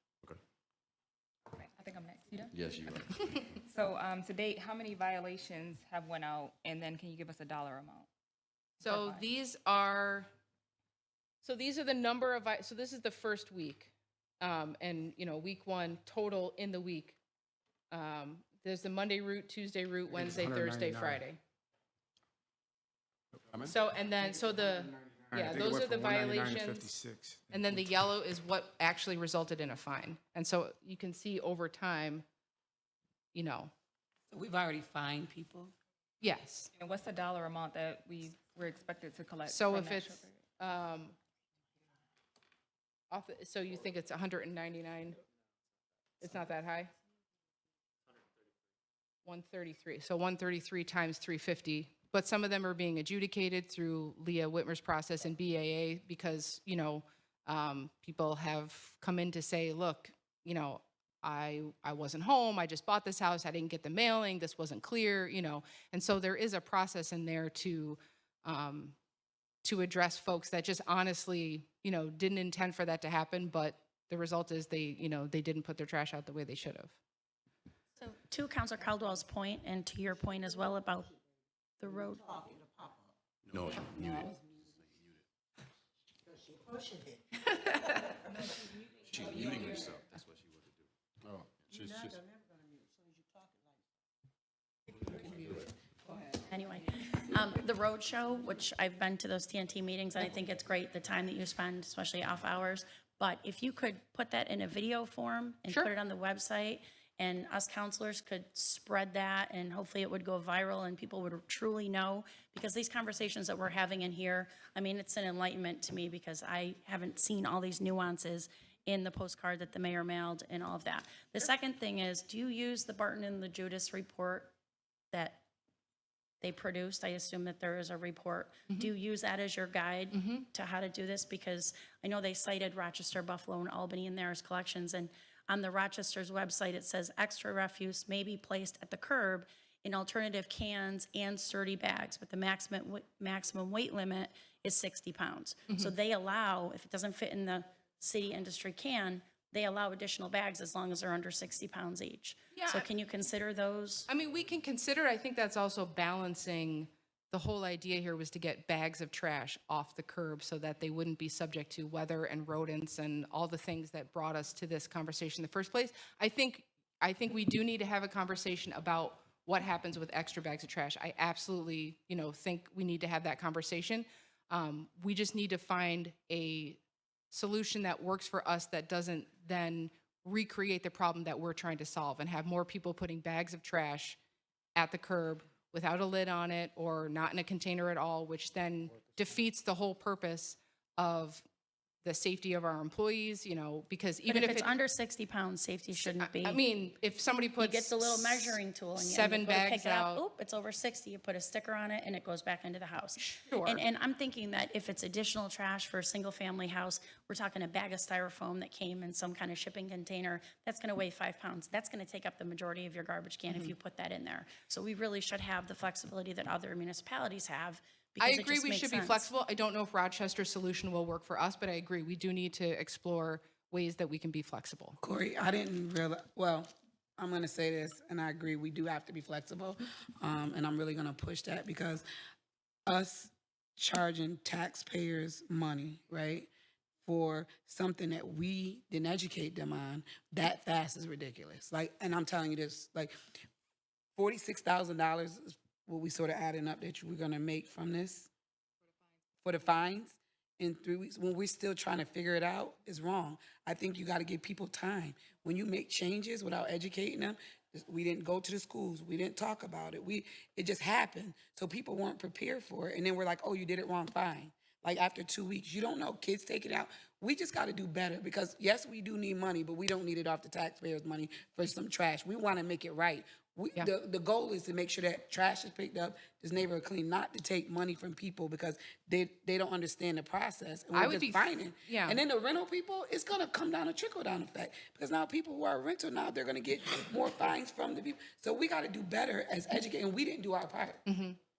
Okay, I think I'm next. You done? Yes, you are. So to date, how many violations have went out? And then can you give us a dollar amount? So these are the number of, so this is the first week. And, week 1 total in the week. There's the Monday route, Tuesday route, Wednesday, Thursday, 199. Friday. So, and then, those are the violations. And then the yellow is what actually resulted in a fine. And so you can see over time, We've already fined people. yes. And what's the dollar amount that we're expected to collect? So from if that it's, short period? so you think it's 199? It's not that high? 133. So 133 times 350. But some of them are being adjudicated through Leah Whitmer's process and BAA because, people have come in to say, look, I wasn't home. I just bought this house. I didn't get the mailing. This wasn't clear, And so there is a process in there to address folks that just honestly, didn't intend for that to happen. But the result is they didn't put their trash out the way they should have. So to Councilor Caldwell's point, and to your point as well about the road. No, muted. She's muting herself. That's what she wanted to do. Oh, she's. Anyway, the road show, which I've been to those TNT meetings, and I think it's great, the time that you spend, especially off hours. But if you could put that in a video form and Sure. put it on the website, and us counselors could spread that, and hopefully it would go viral and people would truly know, because these conversations that we're having in here, it's an enlightenment to me because I haven't seen all these nuances in the postcard that the mayor mailed and all of that. The second thing is, do you use the Barton and the Judas report that they produced? I assume that there is a report. Do you use that as your guide to how to do this? Because I know they cited Rochester, Buffalo, and Albany in there as collections, and on the Rochester's website, it says extra refuse may be placed at the curb in alternative cans and sturdy bags, but the maximum weight limit is 60 pounds. So they allow, if it doesn't fit in the city industry can, they allow additional bags as long as they're under 60 pounds each. Yeah, So can you consider those? I mean, we can consider, I think that's also balancing, the whole idea here was to get bags of trash off the curb so that they wouldn't be subject to weather and rodents and all the things that brought us to this conversation in the first place. I think we do need to have a conversation about what happens with extra bags of trash. I absolutely, think we need to have that conversation. We just need to find a solution that works for us that doesn't then recreate the problem that we're trying to solve and have more people putting bags of trash at the curb without a lid on it or not in a container at all, which then defeats the whole purpose of the safety of our employees, because But even if it's under 60 pounds, safety shouldn't be. I mean, if somebody You puts get the little measuring tool and you 7 go to pick bags it up, out, oop, it's over 60. You put a sticker on it and it goes back into the house. Sure. And I'm thinking that if it's additional trash for a single family house, we're talking a bag of styrofoam that came in some kind of shipping container, that's going to weigh 5 pounds. That's going to take up the majority of your garbage can if you put that in there. So we really should have the flexibility that other municipalities have. I because it agree just we makes should be sense. flexible. I don't know if Rochester's solution will work for us, but I agree we do need to explore ways that we can be flexible. Corey, I didn't realize, well, I'm going to say this, and I agree, we do have to be flexible. And I'm really going to push that because us charging taxpayers money, right, for something that we didn't educate them on that fast is ridiculous. Like, and I'm telling you this, like, $46,000 is what we sort of adding up that we're going to make from this for the fines in 3 weeks when we're still trying to figure it out is wrong. I think you got to give people time. When you make changes without educating them, we didn't go to the schools. We didn't talk about it. It just happened. So people weren't prepared for it. And then we're like, oh, you did it wrong, fine. Like after 2 weeks, you don't know, kids take it out. We just got to do better because yes, we do need money, but we don't need it off the taxpayers' money for some trash. We want to make it right. The goal is to make sure that trash is picked up, this neighborhood clean, not to take money from people because they don't understand the process. And we're just fining. Yeah. And then the rental people, it's going to come down a trickle-down effect because now people who are rental now, they're going to get more fines from the people. So we got to do better as educators, and we didn't do our part.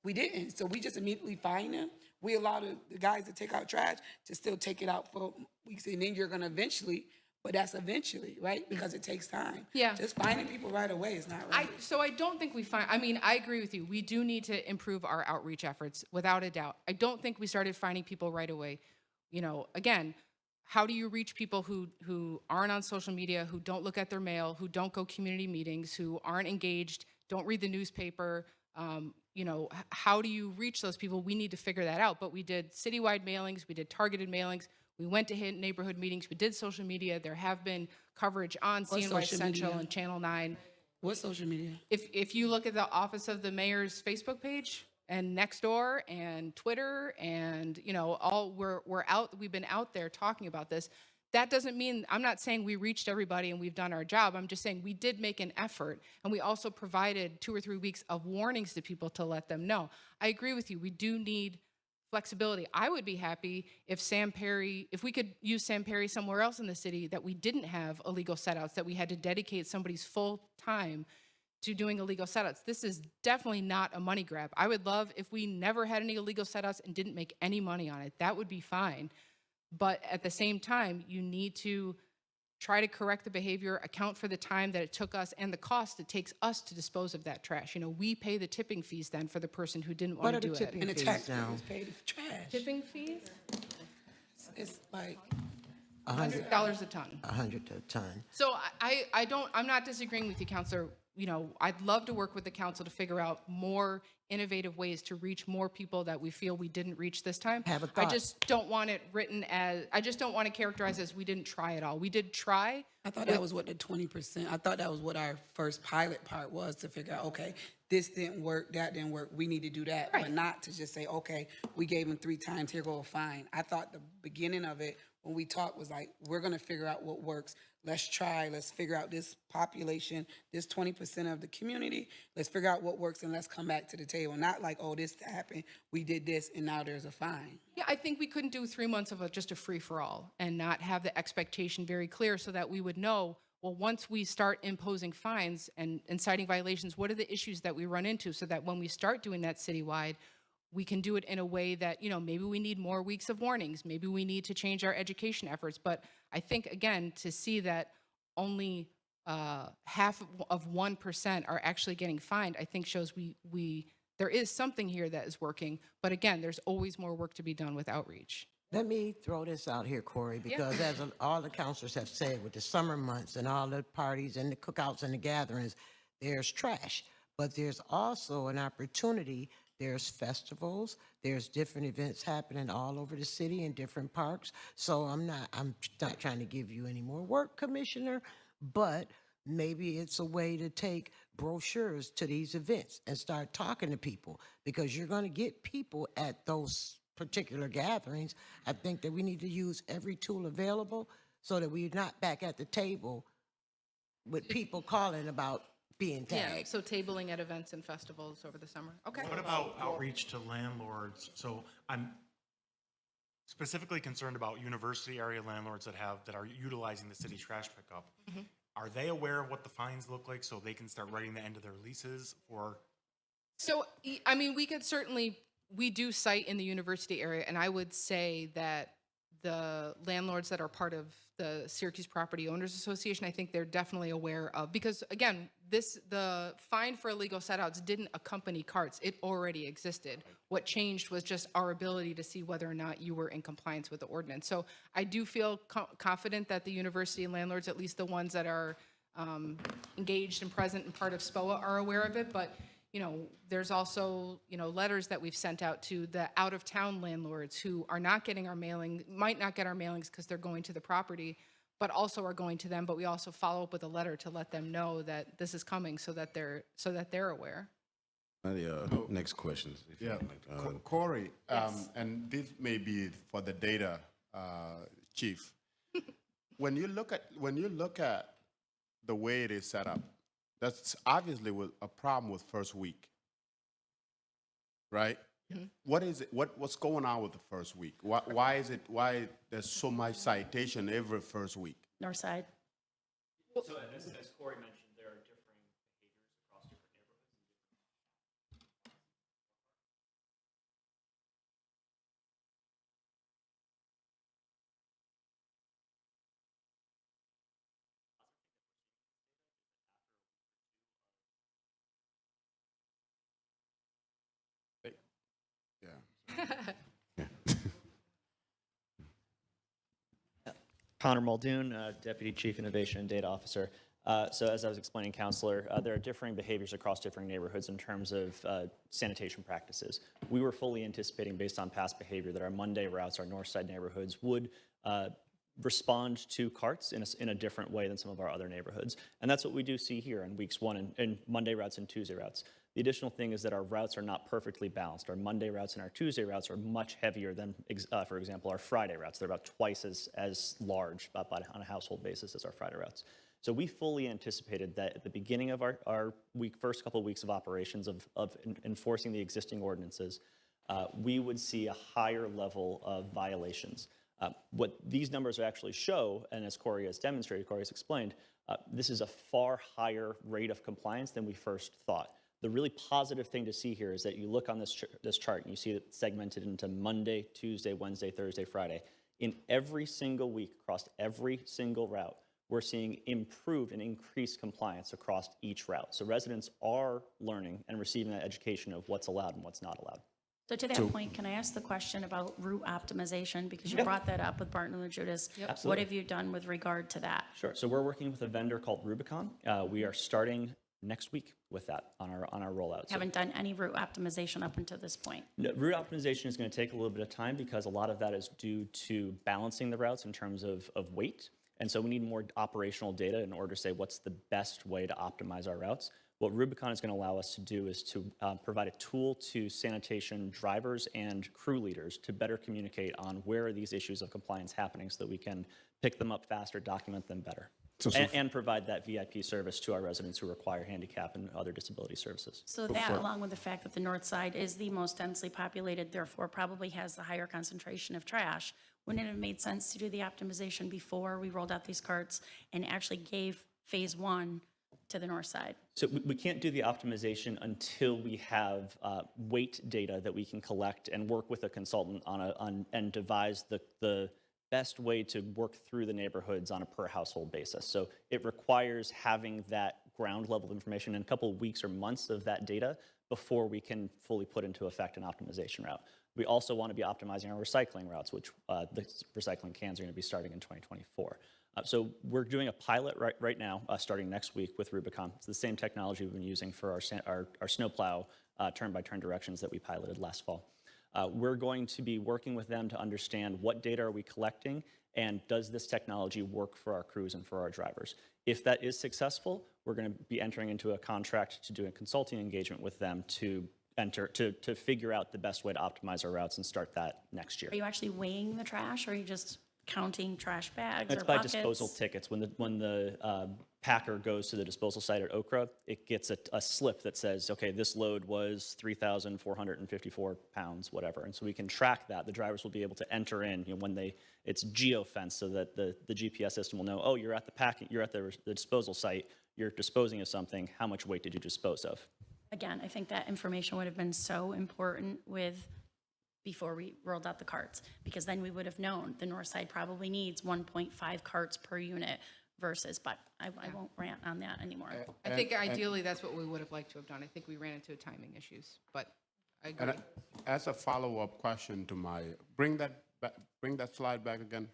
We didn't. So we just immediately fine them. We allow the guys that take out trash to still take it out for weeks, and then you're going to eventually, but that's eventually, right? Because it takes time. Yeah. Just finding people right away is not right. So I don't think I agree with you. We do need to improve our outreach efforts without a doubt. I don't think we started finding people right away. Again, how do you reach people who aren't on social media, who don't look at their mail, who don't go community meetings, who aren't engaged, don't read the newspaper? How do you reach those people? We need to figure that out. But we did citywide mailings, we did targeted mailings, we went to neighborhood meetings, we did social media. There have been coverage on CNY social Central media? and Channel 9. What social media? If you look at the Office of the Mayor's Facebook page and Nextdoor and Twitter and, we've been out there talking about this. That doesn't mean, I'm not saying we reached everybody and we've done our job. I'm just saying we did make an effort, and we also provided 2 or 3 weeks of warnings to people to let them know. I agree with you. We do need flexibility. I would be happy if we could use Sam Perry somewhere else in the city that we didn't have illegal setouts, that we had to dedicate somebody's full time to doing illegal setouts. This is definitely not a money grab. I would love if we never had any illegal setouts and didn't make any money on it. That would be fine. But at the same time, you need to try to correct the behavior, account for the time that it took us and the cost it takes us to dispose of that trash. We pay the tipping fees then for the person who didn't want to do it. And the fees taxpayers now? pay the trash. Tipping fees? It's like $100 a ton. 100 a ton. So I'm not disagreeing with you, Counselor. I'd love to work with the council to figure out more innovative ways to reach more people that we feel we didn't reach this time. Have a I thought. just don't want it I just don't want to characterize as we didn't try at all. We did try. I thought that was what the 20%, I thought that was what our first pilot part was, to figure out, okay, this didn't work, that didn't work, we need to do that, but not to just say, okay, we gave them 3 times, here go a fine. I thought the beginning of it when we talked was like, we're going to figure out what works. Let's figure out this population, this 20% of the community. Let's figure out what works and let's come back to the table. Not like, oh, this happened, we did this, and now there's a fine. Yeah, I think we couldn't do 3 months of just a free-for-all and not have the expectation very clear so that we would know, well, once we start imposing fines and citing violations, what are the issues that we run into so that when we start doing that citywide, we can do it in a way that, maybe we need more weeks of warnings. Maybe we need to change our education efforts. But I think, again, to see that only half of 1% are actually getting fined, I think shows there is something here that is working. But again, there's always more work to be done with outreach. Let me throw this out here, Corey, because as all the counselors have said, with the summer months and all the parties and the cookouts and the gatherings, there's trash. But there's also an opportunity. There's festivals, there's different events happening all over the city in different parks. So I'm not trying to give you any more work, Commissioner, but maybe it's a way to take brochures to these events and start talking to people, because you're going to get people at those particular gatherings. I think that we need to use every tool available so that we're not back at the table with people calling about being tagged. Yeah, so tabling at events and festivals over the summer. Okay. What about outreach to landlords? So I'm specifically concerned about university area landlords that are utilizing the city trash pickup. Are they aware of what the fines look like so they can start writing the end of their leases? Or So, I mean, we do cite in the university area, and I would say that the landlords that are part of the Syracuse Property Owners Association, I think they're definitely aware of, because again, the fine for illegal set-outs didn't accompany carts. It already existed. What changed was just our ability to see whether or not you were in compliance with the ordinance. So I do feel confident that the university landlords, at least the ones that are engaged and present and part of SPOA, are aware of it. But there's also, letters that we've sent out to the out-of-town landlords who are not getting our mailing, might not get our mailings because they're going to the property, but also are going to them. But we also follow up with a letter to let them know that this is coming, so that they're aware. Next questions. If Yeah, you'd like. Corey, Yes. and this may be for the data chief. When you look at the way it is set up, that's obviously a problem with first week, right? What is it? What's going on with the first week? Why there's so much citation every first week? Northside. So as Corey mentioned, there are differing behaviors across different neighborhoods. Yeah. Connor Muldoon, Deputy Chief Innovation and Data Officer. So as I was explaining, Counselor, there are differing behaviors across different neighborhoods in terms of sanitation practices. We were fully anticipating, based on past behavior, that our Monday routes, our north side neighborhoods, would respond to carts in a different way than some of our other neighborhoods. And that's what we do see here in weeks 1 and Monday routes and Tuesday routes. The additional thing is that our routes are not perfectly balanced. Our Monday routes and our Tuesday routes are much heavier than, for example, our Friday routes. They're about twice as large on a household basis as our Friday routes. So we fully anticipated that at the beginning of our first couple of weeks of operations of enforcing the existing ordinances, we would see a higher level of violations. What these numbers actually show, and as Corey has demonstrated, Corey has explained, this is a far higher rate of compliance than we first thought. The really positive thing to see here is that you look on this chart and you see it segmented into Monday, Tuesday, Wednesday, Thursday, Friday. In every single week, across every single route, we're seeing improved and increased compliance across each route. So residents are learning and receiving that education of what's allowed and what's not allowed. So to that point, can I ask the question about route optimization? Because you brought that up with Barton and Judas. Absolutely. What have you done with regard to that? Sure. So we're working with a vendor called Rubicon. We are starting next week with that on our rollout. So Haven't done any route optimization up until this point. no, route optimization is going to take a little bit of time because a lot of that is due to balancing the routes in terms of weight. And so we need more operational data in order to say what's the best way to optimize our routes. What Rubicon is going to allow us to do is to provide a tool to sanitation drivers and crew leaders to better communicate on where are these issues of compliance happening so that we can pick them up faster, document them better, and provide that VIP service to our residents who require handicap and other disability services. So that, along with the fact that the north side is the most densely populated, therefore probably has the higher concentration of trash, wouldn't it have made sense to do the optimization before we rolled out these carts and actually gave phase one to the north side? So we can't do the optimization until we have weight data that we can collect and work with a consultant and devise the best way to work through the neighborhoods on a per household basis. So it requires having that ground level information in a couple of weeks or months of that data before we can fully put into effect an optimization route. We also want to be optimizing our recycling routes, which the recycling cans are going to be starting in 2024. So we're doing a pilot right now, starting next week with Rubicon. It's the same technology we've been using for our snowplow turn-by-turn directions that we piloted last fall. We're going to be working with them to understand what data are we collecting and does this technology work for our crews and for our drivers. If that is successful, we're going to be entering into a contract to do a consulting engagement with them to figure out the best way to optimize our routes and start that next year. Are you actually weighing the trash, or are you just counting trash bags It's or by buckets? disposal tickets. When the packer goes to the disposal site at Okra, it gets a slip that says, okay, this load was 3,454 pounds, whatever. And so we can track that. The drivers will be able to enter in, when it's geo-fenced so that the GPS system will know, oh, you're at the disposal site, you're disposing of something, how much weight did you dispose of? Again, I think that information would have been so important before we rolled out the carts, because then we would have known the north side probably needs 1.5 carts per unit versus, but I won't rant on that anymore. I think ideally that's what we would have liked to have done. I think we ran into timing issues, but I agree. And as a follow-up question to bring that slide back again.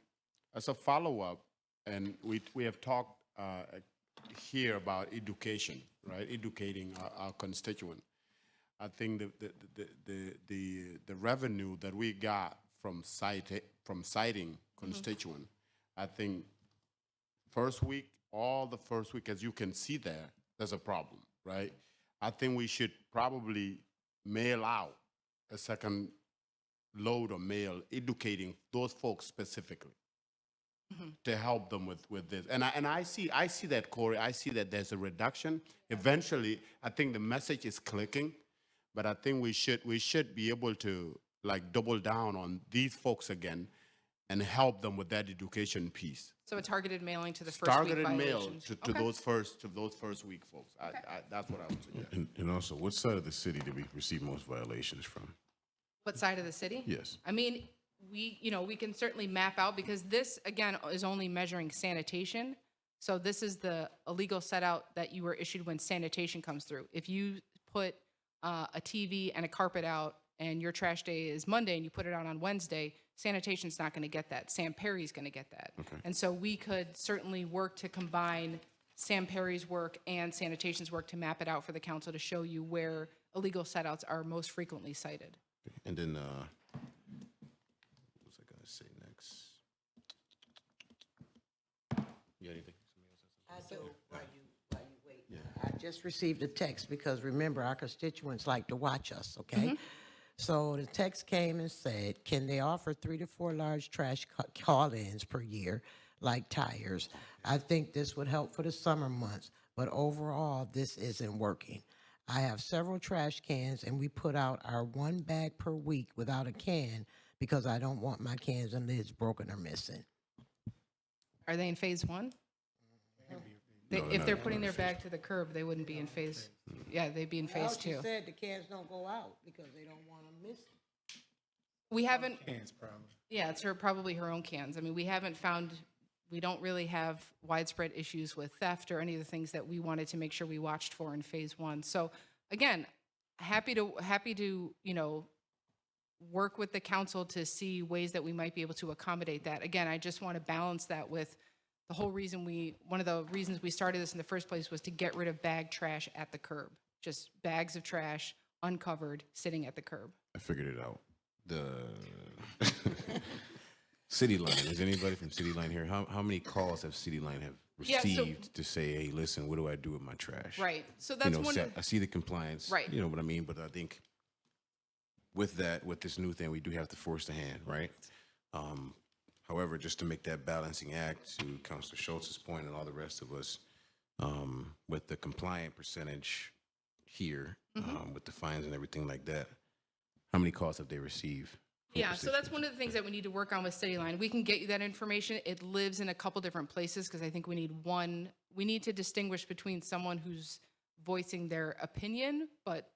As a follow-up, and we have talked here about education, right? Educating our constituent. I think the revenue that we got from citing constituent, I think all the first week, as you can see there's a problem, right? I think we should probably mail out a second load of mail educating those folks specifically to help them with this. And I see that, Corey. I see that there's a reduction. Eventually, I think the message is clicking. But I think we should be able to double down on these folks again and help them with that education piece. So a targeted mailing to the first week Targeted mail violations. to those first week folks. That's what I would suggest. And also, what side of the city did we receive most violations from? What side of the city? Yes. I mean, we can certainly map out, because this, again, is only measuring sanitation. So this is the illegal set out that you were issued when sanitation comes through. If you put a TV and a carpet out and your trash day is Monday and you put it out on Wednesday, sanitation's not going to get that. Sam Perry's going to get that. Okay. And so we could certainly work to combine Sam Perry's work and sanitation's work to map it out for the council to show you where illegal setouts are most frequently cited. And then, what was I going to say next? You got anything? I do, while you wait. I just received a text, because remember, our constituents like to watch us, okay? So the text came and said, can they offer 3 to 4 large trash call-ins per year, like tires? I think this would help for the summer months, but overall, this isn't working. I have several trash cans, and we put out our 1 bag per week without a can because I don't want my cans and lids broken or missing. Are they in phase one? If they're putting their bag to the curb, they wouldn't be in phase. Yeah, they'd be in phase She two. said the cans don't go out because they don't want them missing. We haven't. Cans, probably. Yeah, it's probably her own cans. I mean, we don't really have widespread issues with theft or any of the things that we wanted to make sure we watched for in phase one. So again, happy to work with the council to see ways that we might be able to accommodate that. Again, I just want to balance that with the whole reason one of the reasons we started this in the first place was to get rid of bag trash at the curb. Just bags of trash, uncovered, sitting at the curb. I figured it out. City Line, is anybody from City Line here? How many calls have City Line have Yeah, so- received to say, hey, listen, what do I do with my trash? Right. So that's one of I see the compliance. Right. You know what I mean? But I think with this new thing, we do have to force the hand, right? However, just to make that balancing act, to Councilor Schultz's point and all the rest of us, with the compliant percentage here, with the fines and everything like that, how many calls have they received? Yeah, so that's one of the things that we need to work on with City Line. We can get you that information. It lives in a couple different places because I think we need to distinguish between someone who's voicing their opinion but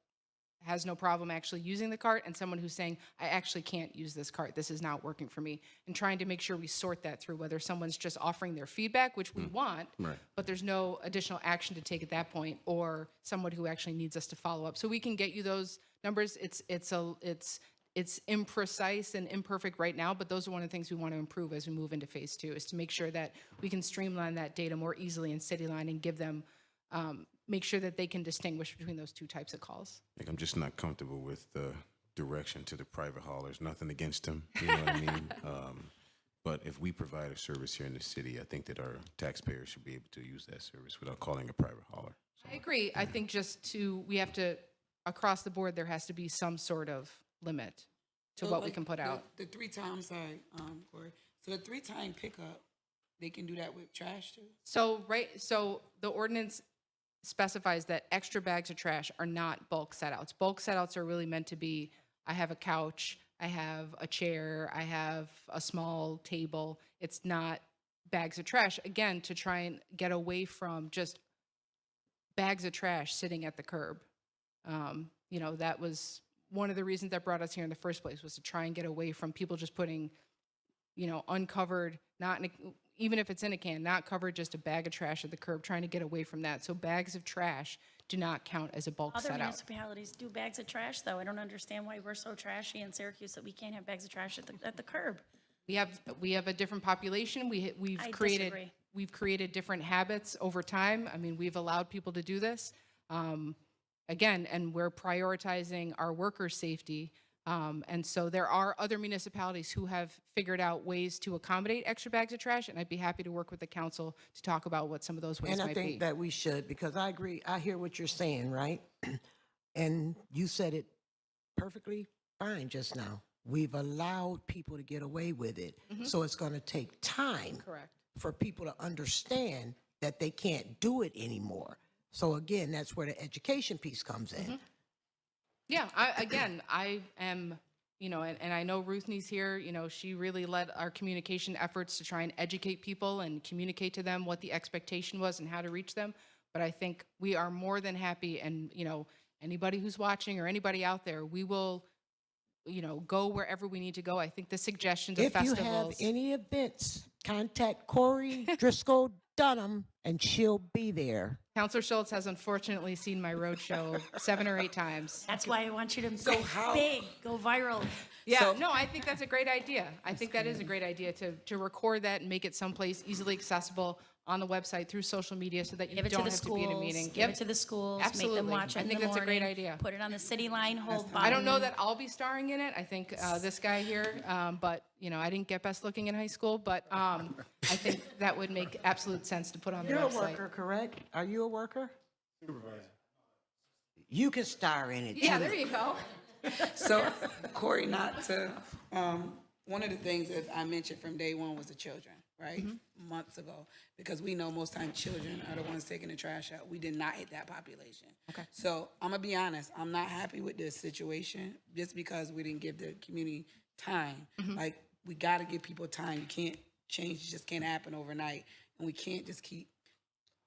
has no problem actually using the cart and someone who's saying, I actually can't use this cart. This is not working for me. And trying to make sure we sort that through, whether someone's just offering their feedback, which we want, Right. but there's no additional action to take at that point, or someone who actually needs us to follow up. So we can get you those numbers. It's imprecise and imperfect right now, but those are one of the things we want to improve as we move into phase 2, is to make sure that we can streamline that data more easily in City Line and give them, make sure that they can distinguish between those two types of calls. Like, I'm just not comfortable with the direction to the private haulers. Nothing against them, you know what I mean? But if we provide a service here in the city, I think that our taxpayers should be able to use that service without calling a private hauler. I agree. I think we have to, across the board, there has to be some sort of limit to So, what we like, can put out. The 3 times, sorry, Corey. So the 3-time pickup, they can do that with trash too? So the ordinance specifies that extra bags of trash are not bulk setouts. Bulk setouts are really meant to be, I have a couch, I have a chair, I have a small table. It's not bags of trash, again, to try and get away from just bags of trash sitting at the curb. That was one of the reasons that brought us here in the first place, was to try and get away from people just putting, uncovered, even if it's in a can, not covered, just a bag of trash at the curb, trying to get away from that. So bags of trash do not count as a bulk Other set out. municipalities do bags of trash, though. I don't understand why we're so trashy in Syracuse that we can't have bags of trash at the curb. We have a different population. We've I created disagree. we've created different habits over time. I mean, we've allowed people to do this. Again, and we're prioritizing our workers' safety. And so there are other municipalities who have figured out ways to accommodate extra bags of trash, and I'd be happy to work with the council to talk about what some of those ways And I might be. think that we should, because I agree, I hear what you're saying, right? And you said it perfectly fine just now. We've allowed people to get away with it. So it's going to take time Correct. for people to understand that they can't do it anymore. So again, that's where the education piece comes in. Yeah, I am, and I know Ruthnie's here, she really led our communication efforts to try and educate people and communicate to them what the expectation was and how to reach them. But I think we are more than happy, and, anybody who's watching or anybody out there, we will, go wherever we need to go. I think the suggestions of If you festivals. have any events, contact Corey Driscoll Dunham, and she'll be there. Counselor Schultz has unfortunately seen my road show 7 or 8 times. That's why I want you to go big, go viral. Yeah, no, I think that's a great idea. I think that is a great idea to record that and make it someplace easily accessible on the website through social media so that you Give it to don't the have to be at a meeting. schools, give it to the schools, make Absolutely. them watch it I in think the that's a great morning, idea. put it on the City Line hold button. I don't know that I'll be starring in it. I think this guy here, but I didn't get best looking in high school, but I think that would make absolute sense to put on the You're a website. worker, correct? Are you a worker? You can star in it, Yeah, too. there you go. So, Corey, not to, one of the things that I mentioned from day one was the children, right? Months ago, because we know most times children are the ones taking the trash out. We did not hit that population. Okay. So I'm gonna be honest, I'm not happy with this situation just because we didn't give the community time. Like, we gotta give people time. You can't change, it just can't happen overnight. And we can't just keep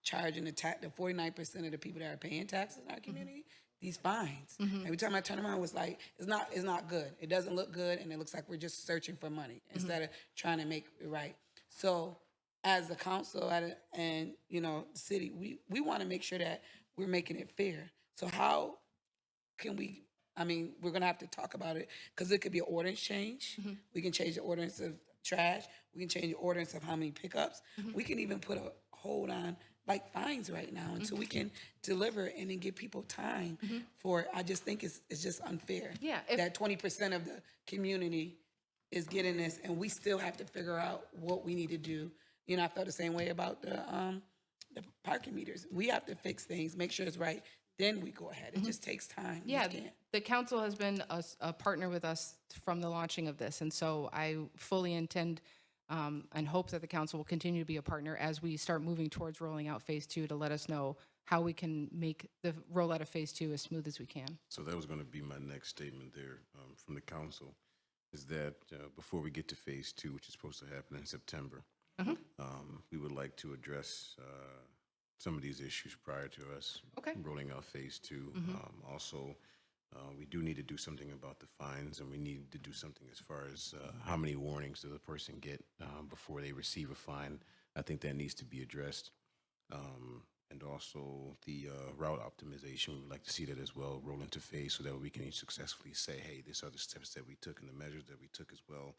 charging the 49% of the people that are paying taxes in our community these fines. Every time I turn around, it's like, it's not good. It doesn't look good, and it looks like we're just searching for money instead of trying to make it right. So as the council and the city, we want to make sure that we're making it fair. So how can we, we're going to have to talk about it, because it could be an ordinance change. We can change the ordinance of trash. We can change the ordinance of how many pickups. We can even put a hold on like fines right now until we can deliver and then give people time for it. I just think it's just unfair. Yeah, that 20% of the community is getting this, and we still have to figure out what we need to do. You know, I felt the same way about the parking meters. We have to fix things, make sure it's right, then we go ahead. It just takes time. You Yeah, just can't. the council has been a partner with us from the launching of this, and so I fully intend and hope that the council will continue to be a partner as we start moving towards rolling out phase 2 to let us know how we can make the rollout of phase 2 as smooth as we can. So that was going to be my next statement there from the council, is that before we get to phase 2, which is supposed to happen in September, we would like to address some of these issues prior to us rolling out phase 2. Also, we do need to do something about the fines, and we need to do something as far as how many warnings does a person get before they receive a fine. I think that needs to be addressed. And also the route optimization, we would like to see that as well roll into phase so that we can successfully say, hey, these are the steps that we took and the measures that we took as well.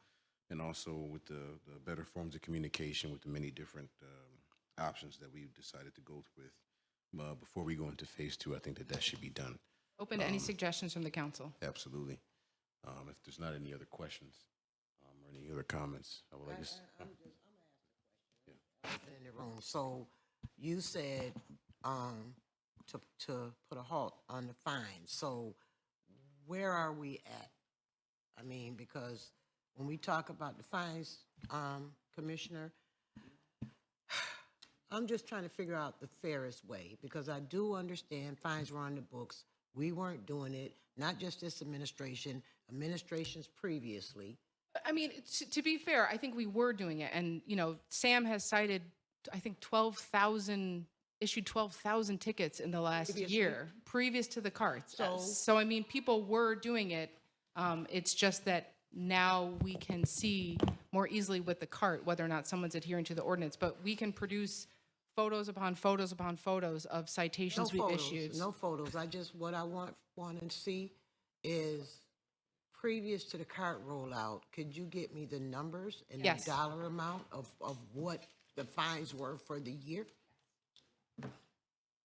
And also with the better forms of communication with the many different options that we've decided to go with. Before we go into phase 2, I think that should be done. Open to any suggestions from the council. Absolutely. If there's not any other questions or any other comments, I would like to. I'm gonna ask a question. In the room. So you said to put a halt on the fines. So where are we at? I mean, because when we talk about the fines, Commissioner, I'm just trying to figure out the fairest way, because I do understand fines were on the books. We weren't doing it, not just this administration, administrations previously. I mean, to be fair, I think we were doing it. And, you know, Sam has cited, I think, issued 12,000 tickets in the last year, previous to the carts. So, I mean, people were doing it. It's just that now we can see more easily with the cart whether or not someone's adhering to the ordinance. But we can produce photos upon photos upon photos of citations we've issued. No photos. What I want to see is, previous to the cart rollout, could you get me the numbers and Yes. the dollar amount of what the fines were for the year?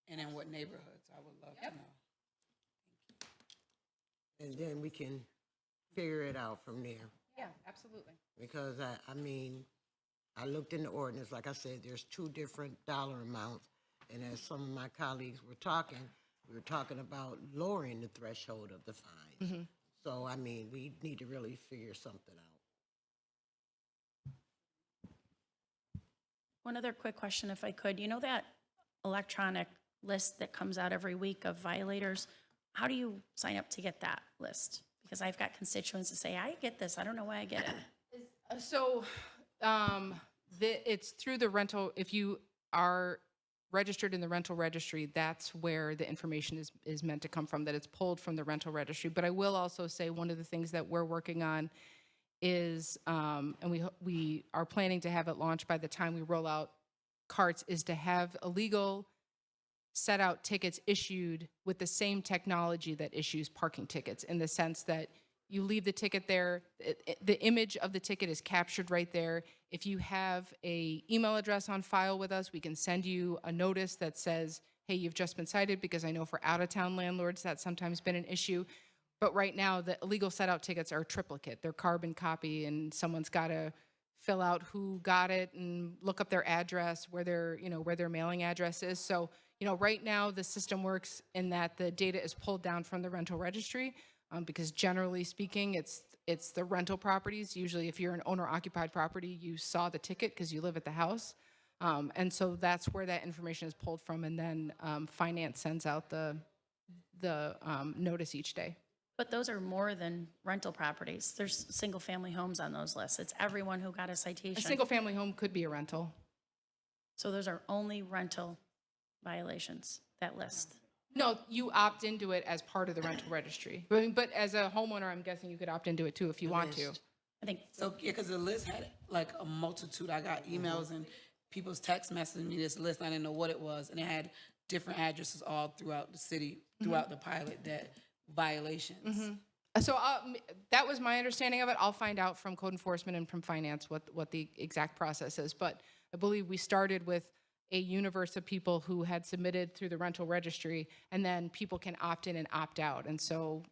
And in what neighborhoods? I would love to know. And then we can figure it out from there. Yeah, absolutely. Because I mean, I looked in the ordinance, like I said, there's 2 different dollar amounts. And as some of my colleagues were talking, we were talking about lowering the threshold of the fines. So, I mean, we need to really figure something out. One other quick question, if I could. You know that electronic list that comes out every week of violators? How do you sign up to get that list? Because I've got constituents that say, I get this, I don't know why I get it. So it's through the rental. If you are registered in the rental registry, that's where the information is meant to come from, that it's pulled from the rental registry. But I will also say one of the things that we're working on is, and we are planning to have it launched by the time we roll out carts, is to have illegal set out tickets issued with the same technology that issues parking tickets, in the sense that you leave the ticket there, the image of the ticket is captured right there. If you have an email address on file with us, we can send you a notice that says, hey, you've just been cited, because I know for out-of-town landlords that's sometimes been an issue. But right now, the illegal set-out tickets are triplicate. They're carbon copy, and someone's got to fill out who got it and look up their address, where their mailing address is. So, right now the system works in that the data is pulled down from the rental registry, because generally speaking, it's the rental properties. Usually, if you're an owner-occupied property, you saw the ticket because you live at the house, and so that's where that information is pulled from, and then finance sends out the notice each day. But those are more than rental properties. There's single-family homes on those lists. It's everyone who got a citation. A single-family home could be a rental. So those are only rental violations, that list. No, you opt into it as part of the rental registry. But as a homeowner, I'm guessing you could opt into it too if you want to. I think So, yeah, because the list had like a multitude. I got emails and people's text messaging me this list. I didn't know what it was. And it had different addresses all throughout the city, throughout the pilot, that violations. So that was my understanding of it. I'll find out from code enforcement and from finance what the exact process is. But I believe we started with a universe of people who had submitted through the rental registry, and then people can opt in and opt out. And so,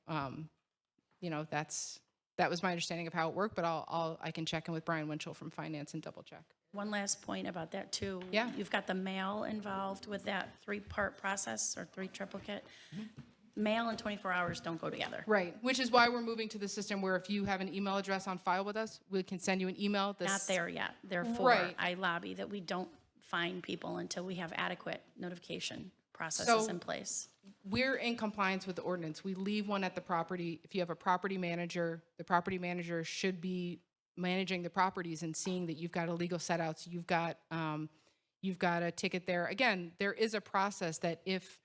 that's that was my understanding of how it worked, but I can check in with Brian Winchell from Finance and double check. One last point about that too. Yeah. You've got the mail involved with that 3-part process or 3 triplicate. Mail and 24 hours don't go together. Right, which is why we're moving to the system where if you have an email address on file with us, we can send you an email. Not there yet. Therefore, Right. I lobby that we don't fine people until we have adequate notification processes So- in place. We're in compliance with the ordinance. We leave one at the property. If you have a property manager, the property manager should be managing the properties and seeing that you've got illegal setouts, you've got a ticket there. Again, there is a process that if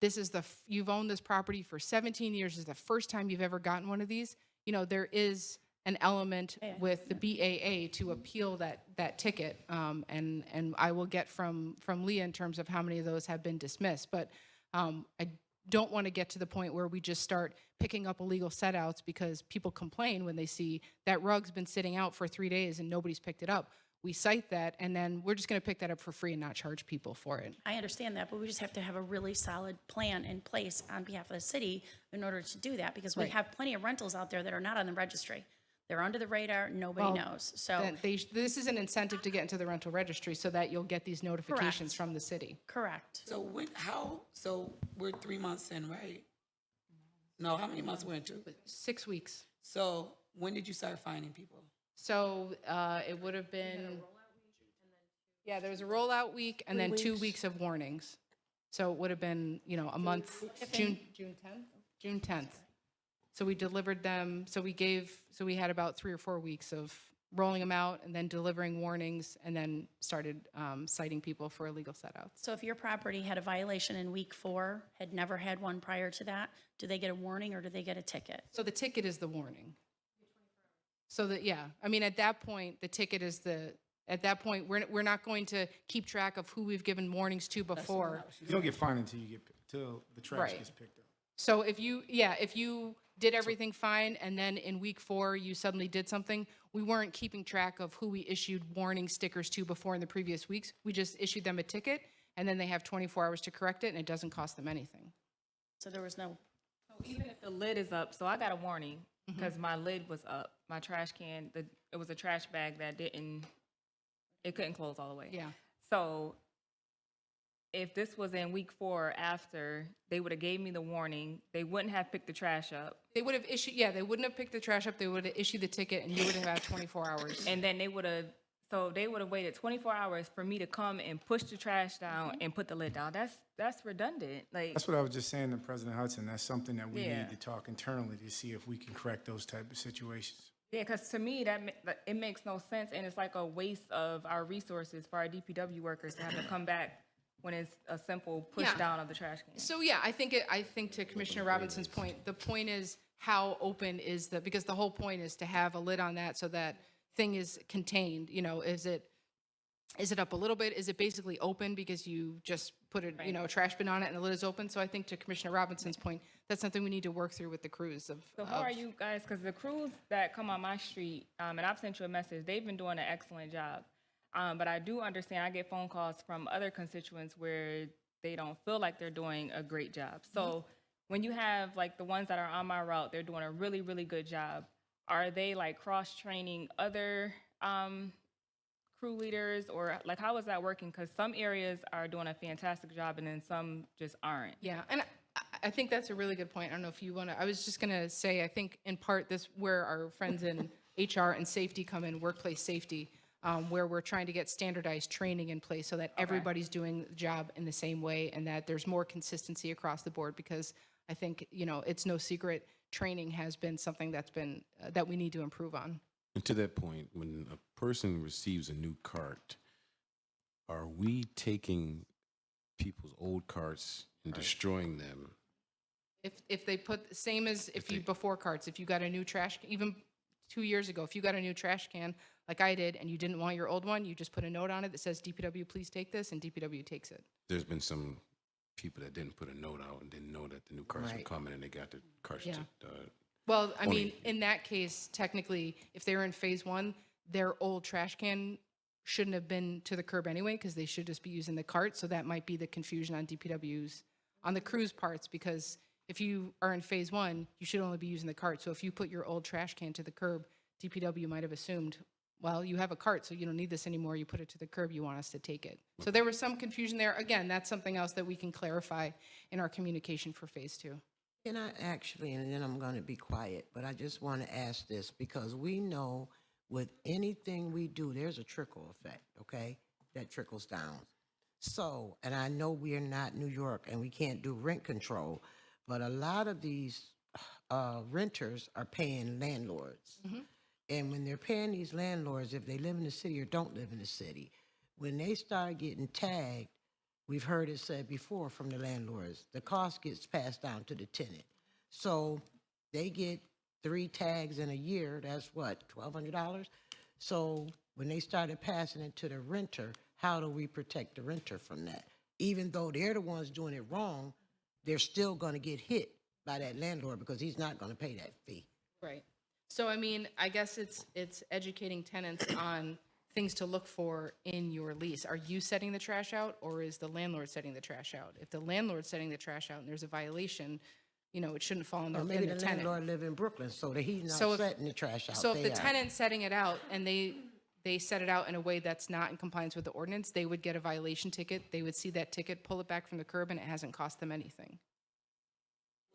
this is you've owned this property for 17 years, is the first time you've ever gotten one of these, there is an element with the BAA to appeal that ticket. And I will get from Leah in terms of how many of those have been dismissed. But I don't want to get to the point where we just start picking up illegal setouts because people complain when they see that rug's been sitting out for 3 days and nobody's picked it up. We cite that, and then we're just going to pick that up for free and not charge people for it. I understand that, but we just have to have a really solid plan in place on behalf of the city in order to do that, because we Right. have plenty of rentals out there that are not on the registry. They're under the radar, nobody knows. So, That this is an incentive to get into the rental registry so that you'll get these notifications from the city. correct. So we're 3 months in, right? No, how many months we're into? 6 weeks. So when did you start finding people? So it would have been, yeah, there was a rollout week and then 2 weeks of warnings. So it would have been, a month, June 10th? June 10th. So we delivered them, so we had about 3 or 4 weeks of rolling them out and then delivering warnings and then started citing people for illegal setouts. So if your property had a violation in week 4, had never had one prior to that, do they get a warning or do they get a ticket? So the ticket is the warning. So that, yeah, I mean, at that point, the ticket is at that point, we're not going to keep track of who we've given warnings to before. You don't get fined until the trash Right. gets picked up. So if you did everything fine and then in week 4 you suddenly did something, we weren't keeping track of who we issued warning stickers to before in the previous weeks. We just issued them a ticket and then they have 24 hours to correct it and it doesn't cost them anything. So there was no, Even if the lid is up, so I got a warning because my lid was up. My trash can, it was a trash bag that it couldn't close all the way. Yeah. So if this was in week 4 after, they would have gave me the warning. They wouldn't have picked the trash up. They would have issued, they wouldn't have picked the trash up. They would have issued the ticket and you would have had 24 hours. And then they would have waited 24 hours for me to come and push the trash down and put the lid down. That's redundant. Like, That's what I was just saying to President Hudson. That's something that we Yeah. need to talk internally to see if we can correct those type of situations. yeah, because to me, it makes no sense. And it's like a waste of our resources for our D.P.W. workers to have to come back when it's a simple push Yeah. down of the trash can. So yeah, I think to Commissioner Robinson's point, the point is how open is because the whole point is to have a lid on that so that thing is contained. Is it up a little bit? Is it basically open because you just put a trash bin on it and the lid is open? So I think to Commissioner Robinson's point, that's something we need to work through with the crews of. So how are you guys? Because the crews that come on my street, and I've sent you a message, they've been doing an excellent job. But I do understand, I get phone calls from other constituents where they don't feel like they're doing a great job. So when you have like the ones that are on my route, they're doing a really, really good job. Are they like cross-training other crew leaders, or like how is that working? Because some areas are doing a fantastic job and then some just aren't. Yeah, and I think that's a really good point. I don't know if you want to, I was just going to say, I think in part this where our friends in HR and safety come in, workplace safety, where we're trying to get standardized training in place so that everybody's doing the job in the same way and that there's more consistency across the board, because I think, it's no secret, training has been something that's been, that we need to improve on. And to that point, when a person receives a new cart, are we taking people's old carts and destroying them? If they put, same as if you, before carts, if you got a new trash, even 2 years ago, if you got a new trash can, like I did, and you didn't want your old one, you just put a note on it that says, DPW, please take this, and DPW takes it. There's been some people that didn't put a note out and didn't know that the new carts were Right. coming, and they got the carts. Yeah. Well, I Only- mean, in that case, technically, if they were in phase 1, their old trash can shouldn't have been to the curb anyway, because they should just be using the cart. So that might be the confusion on DPW's, on the crew's parts, because if you are in phase one, you should only be using the cart. So if you put your old trash can to the curb, DPW might have assumed, well, you have a cart, so you don't need this anymore. You put it to the curb, you want us to take it. So there was some confusion there. Again, that's something else that we can clarify in our communication for phase two. Can I actually, and then I'm going to be quiet, but I just want to ask this because we know with anything we do, there's a trickle effect, okay, that trickles down. So, and I know we are not New York and we can't do rent control, but a lot of these renters are paying landlords. And when they're paying these landlords, if they live in the city or don't live in the city, when they start getting tagged, we've heard it said before from the landlords, the cost gets passed down to the tenant. So they get 3 tags in a year, that's what, $1,200? So when they started passing it to the renter, how do we protect the renter from that? Even though they're the ones doing it wrong, they're still going to get hit by that landlord because he's not going to pay that fee. Right. So, I mean, I guess it's educating tenants on things to look for in your lease. Are you setting the trash out, or is the landlord setting the trash out? If the landlord's setting the trash out and there's a violation, you know, it shouldn't fall on the, Or maybe the tenant. landlord live in Brooklyn, so that he's not So if- setting the trash out. So if They the are. tenant's setting it out and they set it out in a way that's not in compliance with the ordinance, they would get a violation ticket. They would see that ticket, pull it back from the curb, and it hasn't cost them anything.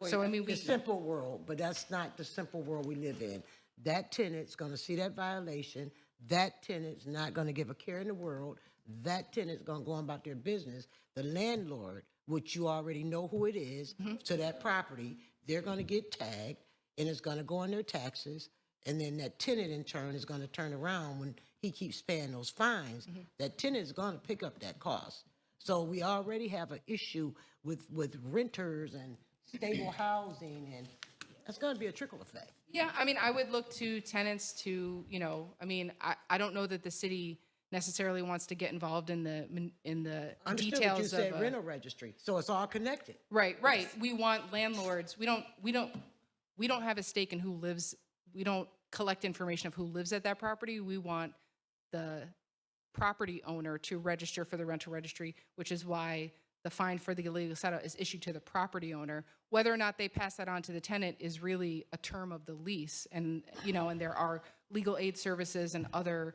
So, I mean, The simple world, but that's not the simple world we live in. That tenant's going to see that violation. That tenant's not going to give a care in the world. That tenant's going to go on about their business. The landlord, which you already know who it is, to that property, they're going to get tagged, and it's going to go on their taxes. And then that tenant, in turn, is going to turn around when he keeps paying those fines. That tenant is going to pick up that cost. So we already have an issue with renters and stable housing, and that's going to be a trickle effect. Yeah, I mean, I would look to tenants to, you know, I mean, I don't know that the city necessarily wants to get involved in the Understood what details you said, of rental registry. So it's all connected. Right. We want landlords. We don't have a stake in who lives. We don't collect information of who lives at that property. We want the property owner to register for the rental registry, which is why the fine for the illegal setup is issued to the property owner. Whether or not they pass that on to the tenant is really a term of the lease. And, you know, and there are legal aid services and other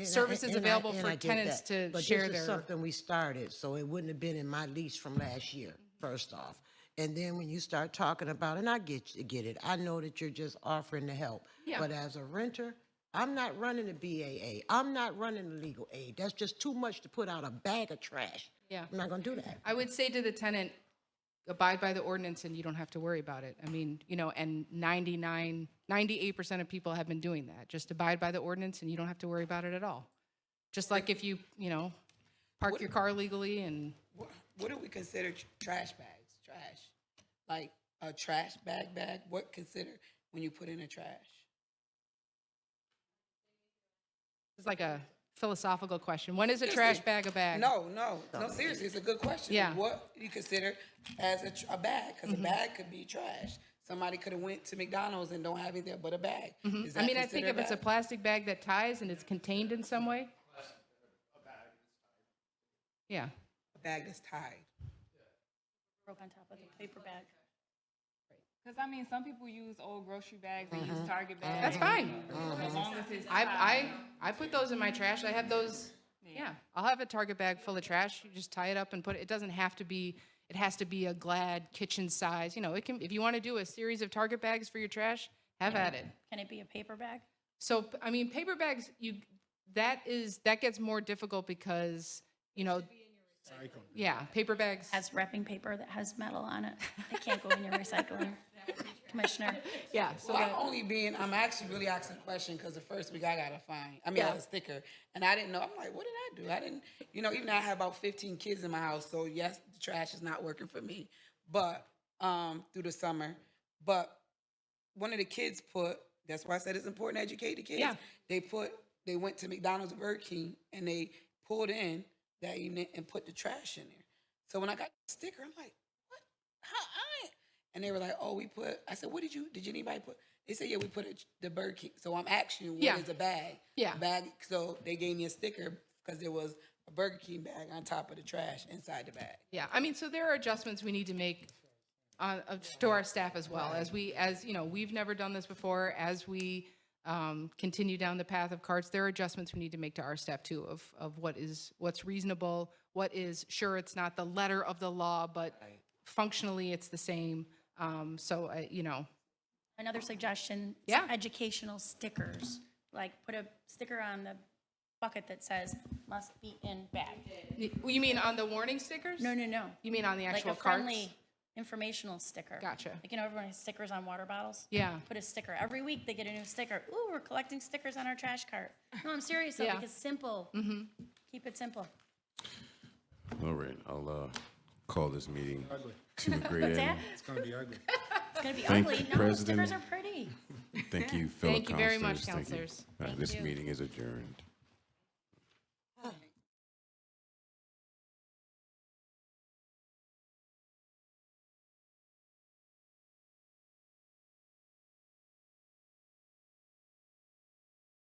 services available for tenants to share But this their. is something we started, so it wouldn't have been in my lease from last year, first off. And then when you start talking about, and I get it, I know that you're just offering to help. Yeah. But as a renter, I'm not running the BAA. I'm not running the legal aid. That's just too much to put out a bag of trash. Yeah. I'm not going to do that. I would say to the tenant, abide by the ordinance and you don't have to worry about it. I mean, you know, and 98% of people have been doing that. Just abide by the ordinance and you don't have to worry about it at all. Just like if you know, park your car legally and. What do we consider trash bags? Trash, like a trash bag. What consider when you put in a trash? It's like a philosophical question. When is a trash bag a bag? No, seriously, it's a good question. Yeah. What do you consider as a bag? Because a bag could be trash. Somebody could have went to McDonald's and don't have anything but a bag. Is that I mean, I think considered if it's a bag? plastic bag that ties and it's contained in some way. Yeah. A bag that's tied. Rope on top of the paper bag. Because, I mean, some people use old grocery bags, they use Target bags. That's fine. As long as it's I put those in my trash. I have those. Yeah. I'll have a Target bag full of trash. You just tie it up and put it. It doesn't have to be. It has to be a Glad kitchen size. You know, it can. If you want to do a series of Target bags for your trash, have at it. Can it be a paper bag? So I mean, paper bags. That gets more difficult because you know. Yeah, paper bags. Has wrapping paper that has metal on it. It can't go in your recycling, Commissioner. Yeah. So Well, I'm actually really asking a question because the first week I got a fine. I mean, I got a sticker, and I didn't know. I'm like, what did I do? I didn't, even though I have about 15 kids in my house, so yes, the trash is not working for me, but through the summer. But one of the kids that's why I said it's important to educate the kids. Yeah. They went to McDonald's or Burger King, and they pulled in that evening and put the trash in there. So when I got the sticker, I'm like, what? And they were like, oh, I said, what did anybody put? They said, yeah, we put the Burger King. So I'm asking you, what is a bag? Yeah. A bag. So they gave me a sticker because there was a Burger King bag on top of the trash inside the bag. Yeah. I mean, so there are adjustments we need to make to our staff as well. As you know, we've never done this before. As we continue down the path of carts, there are adjustments we need to make to our staff too of what's reasonable, what is, sure, it's not the letter of the law, but functionally it's the same. You know. Another suggestion, Yeah. educational stickers, like put a sticker on the bucket that says must be in bag. You mean on the warning stickers? No, no, no. You mean on the Like actual a carts? friendly informational sticker. Gotcha. Like, you know, everyone has stickers on water bottles? Yeah. Put a sticker. Every week they get a new sticker. Ooh, we're collecting stickers on our trash cart. No, I'm serious though, Yeah. because simple. Keep it simple. All right, I'll call this meeting Ugly. to a great What's that? end. It's gonna be ugly. It's gonna be Thank ugly. you, No, President. stickers are pretty. Thank you, fellow Thank you very much, counselors. Thank you. counselors. This meeting is adjourned.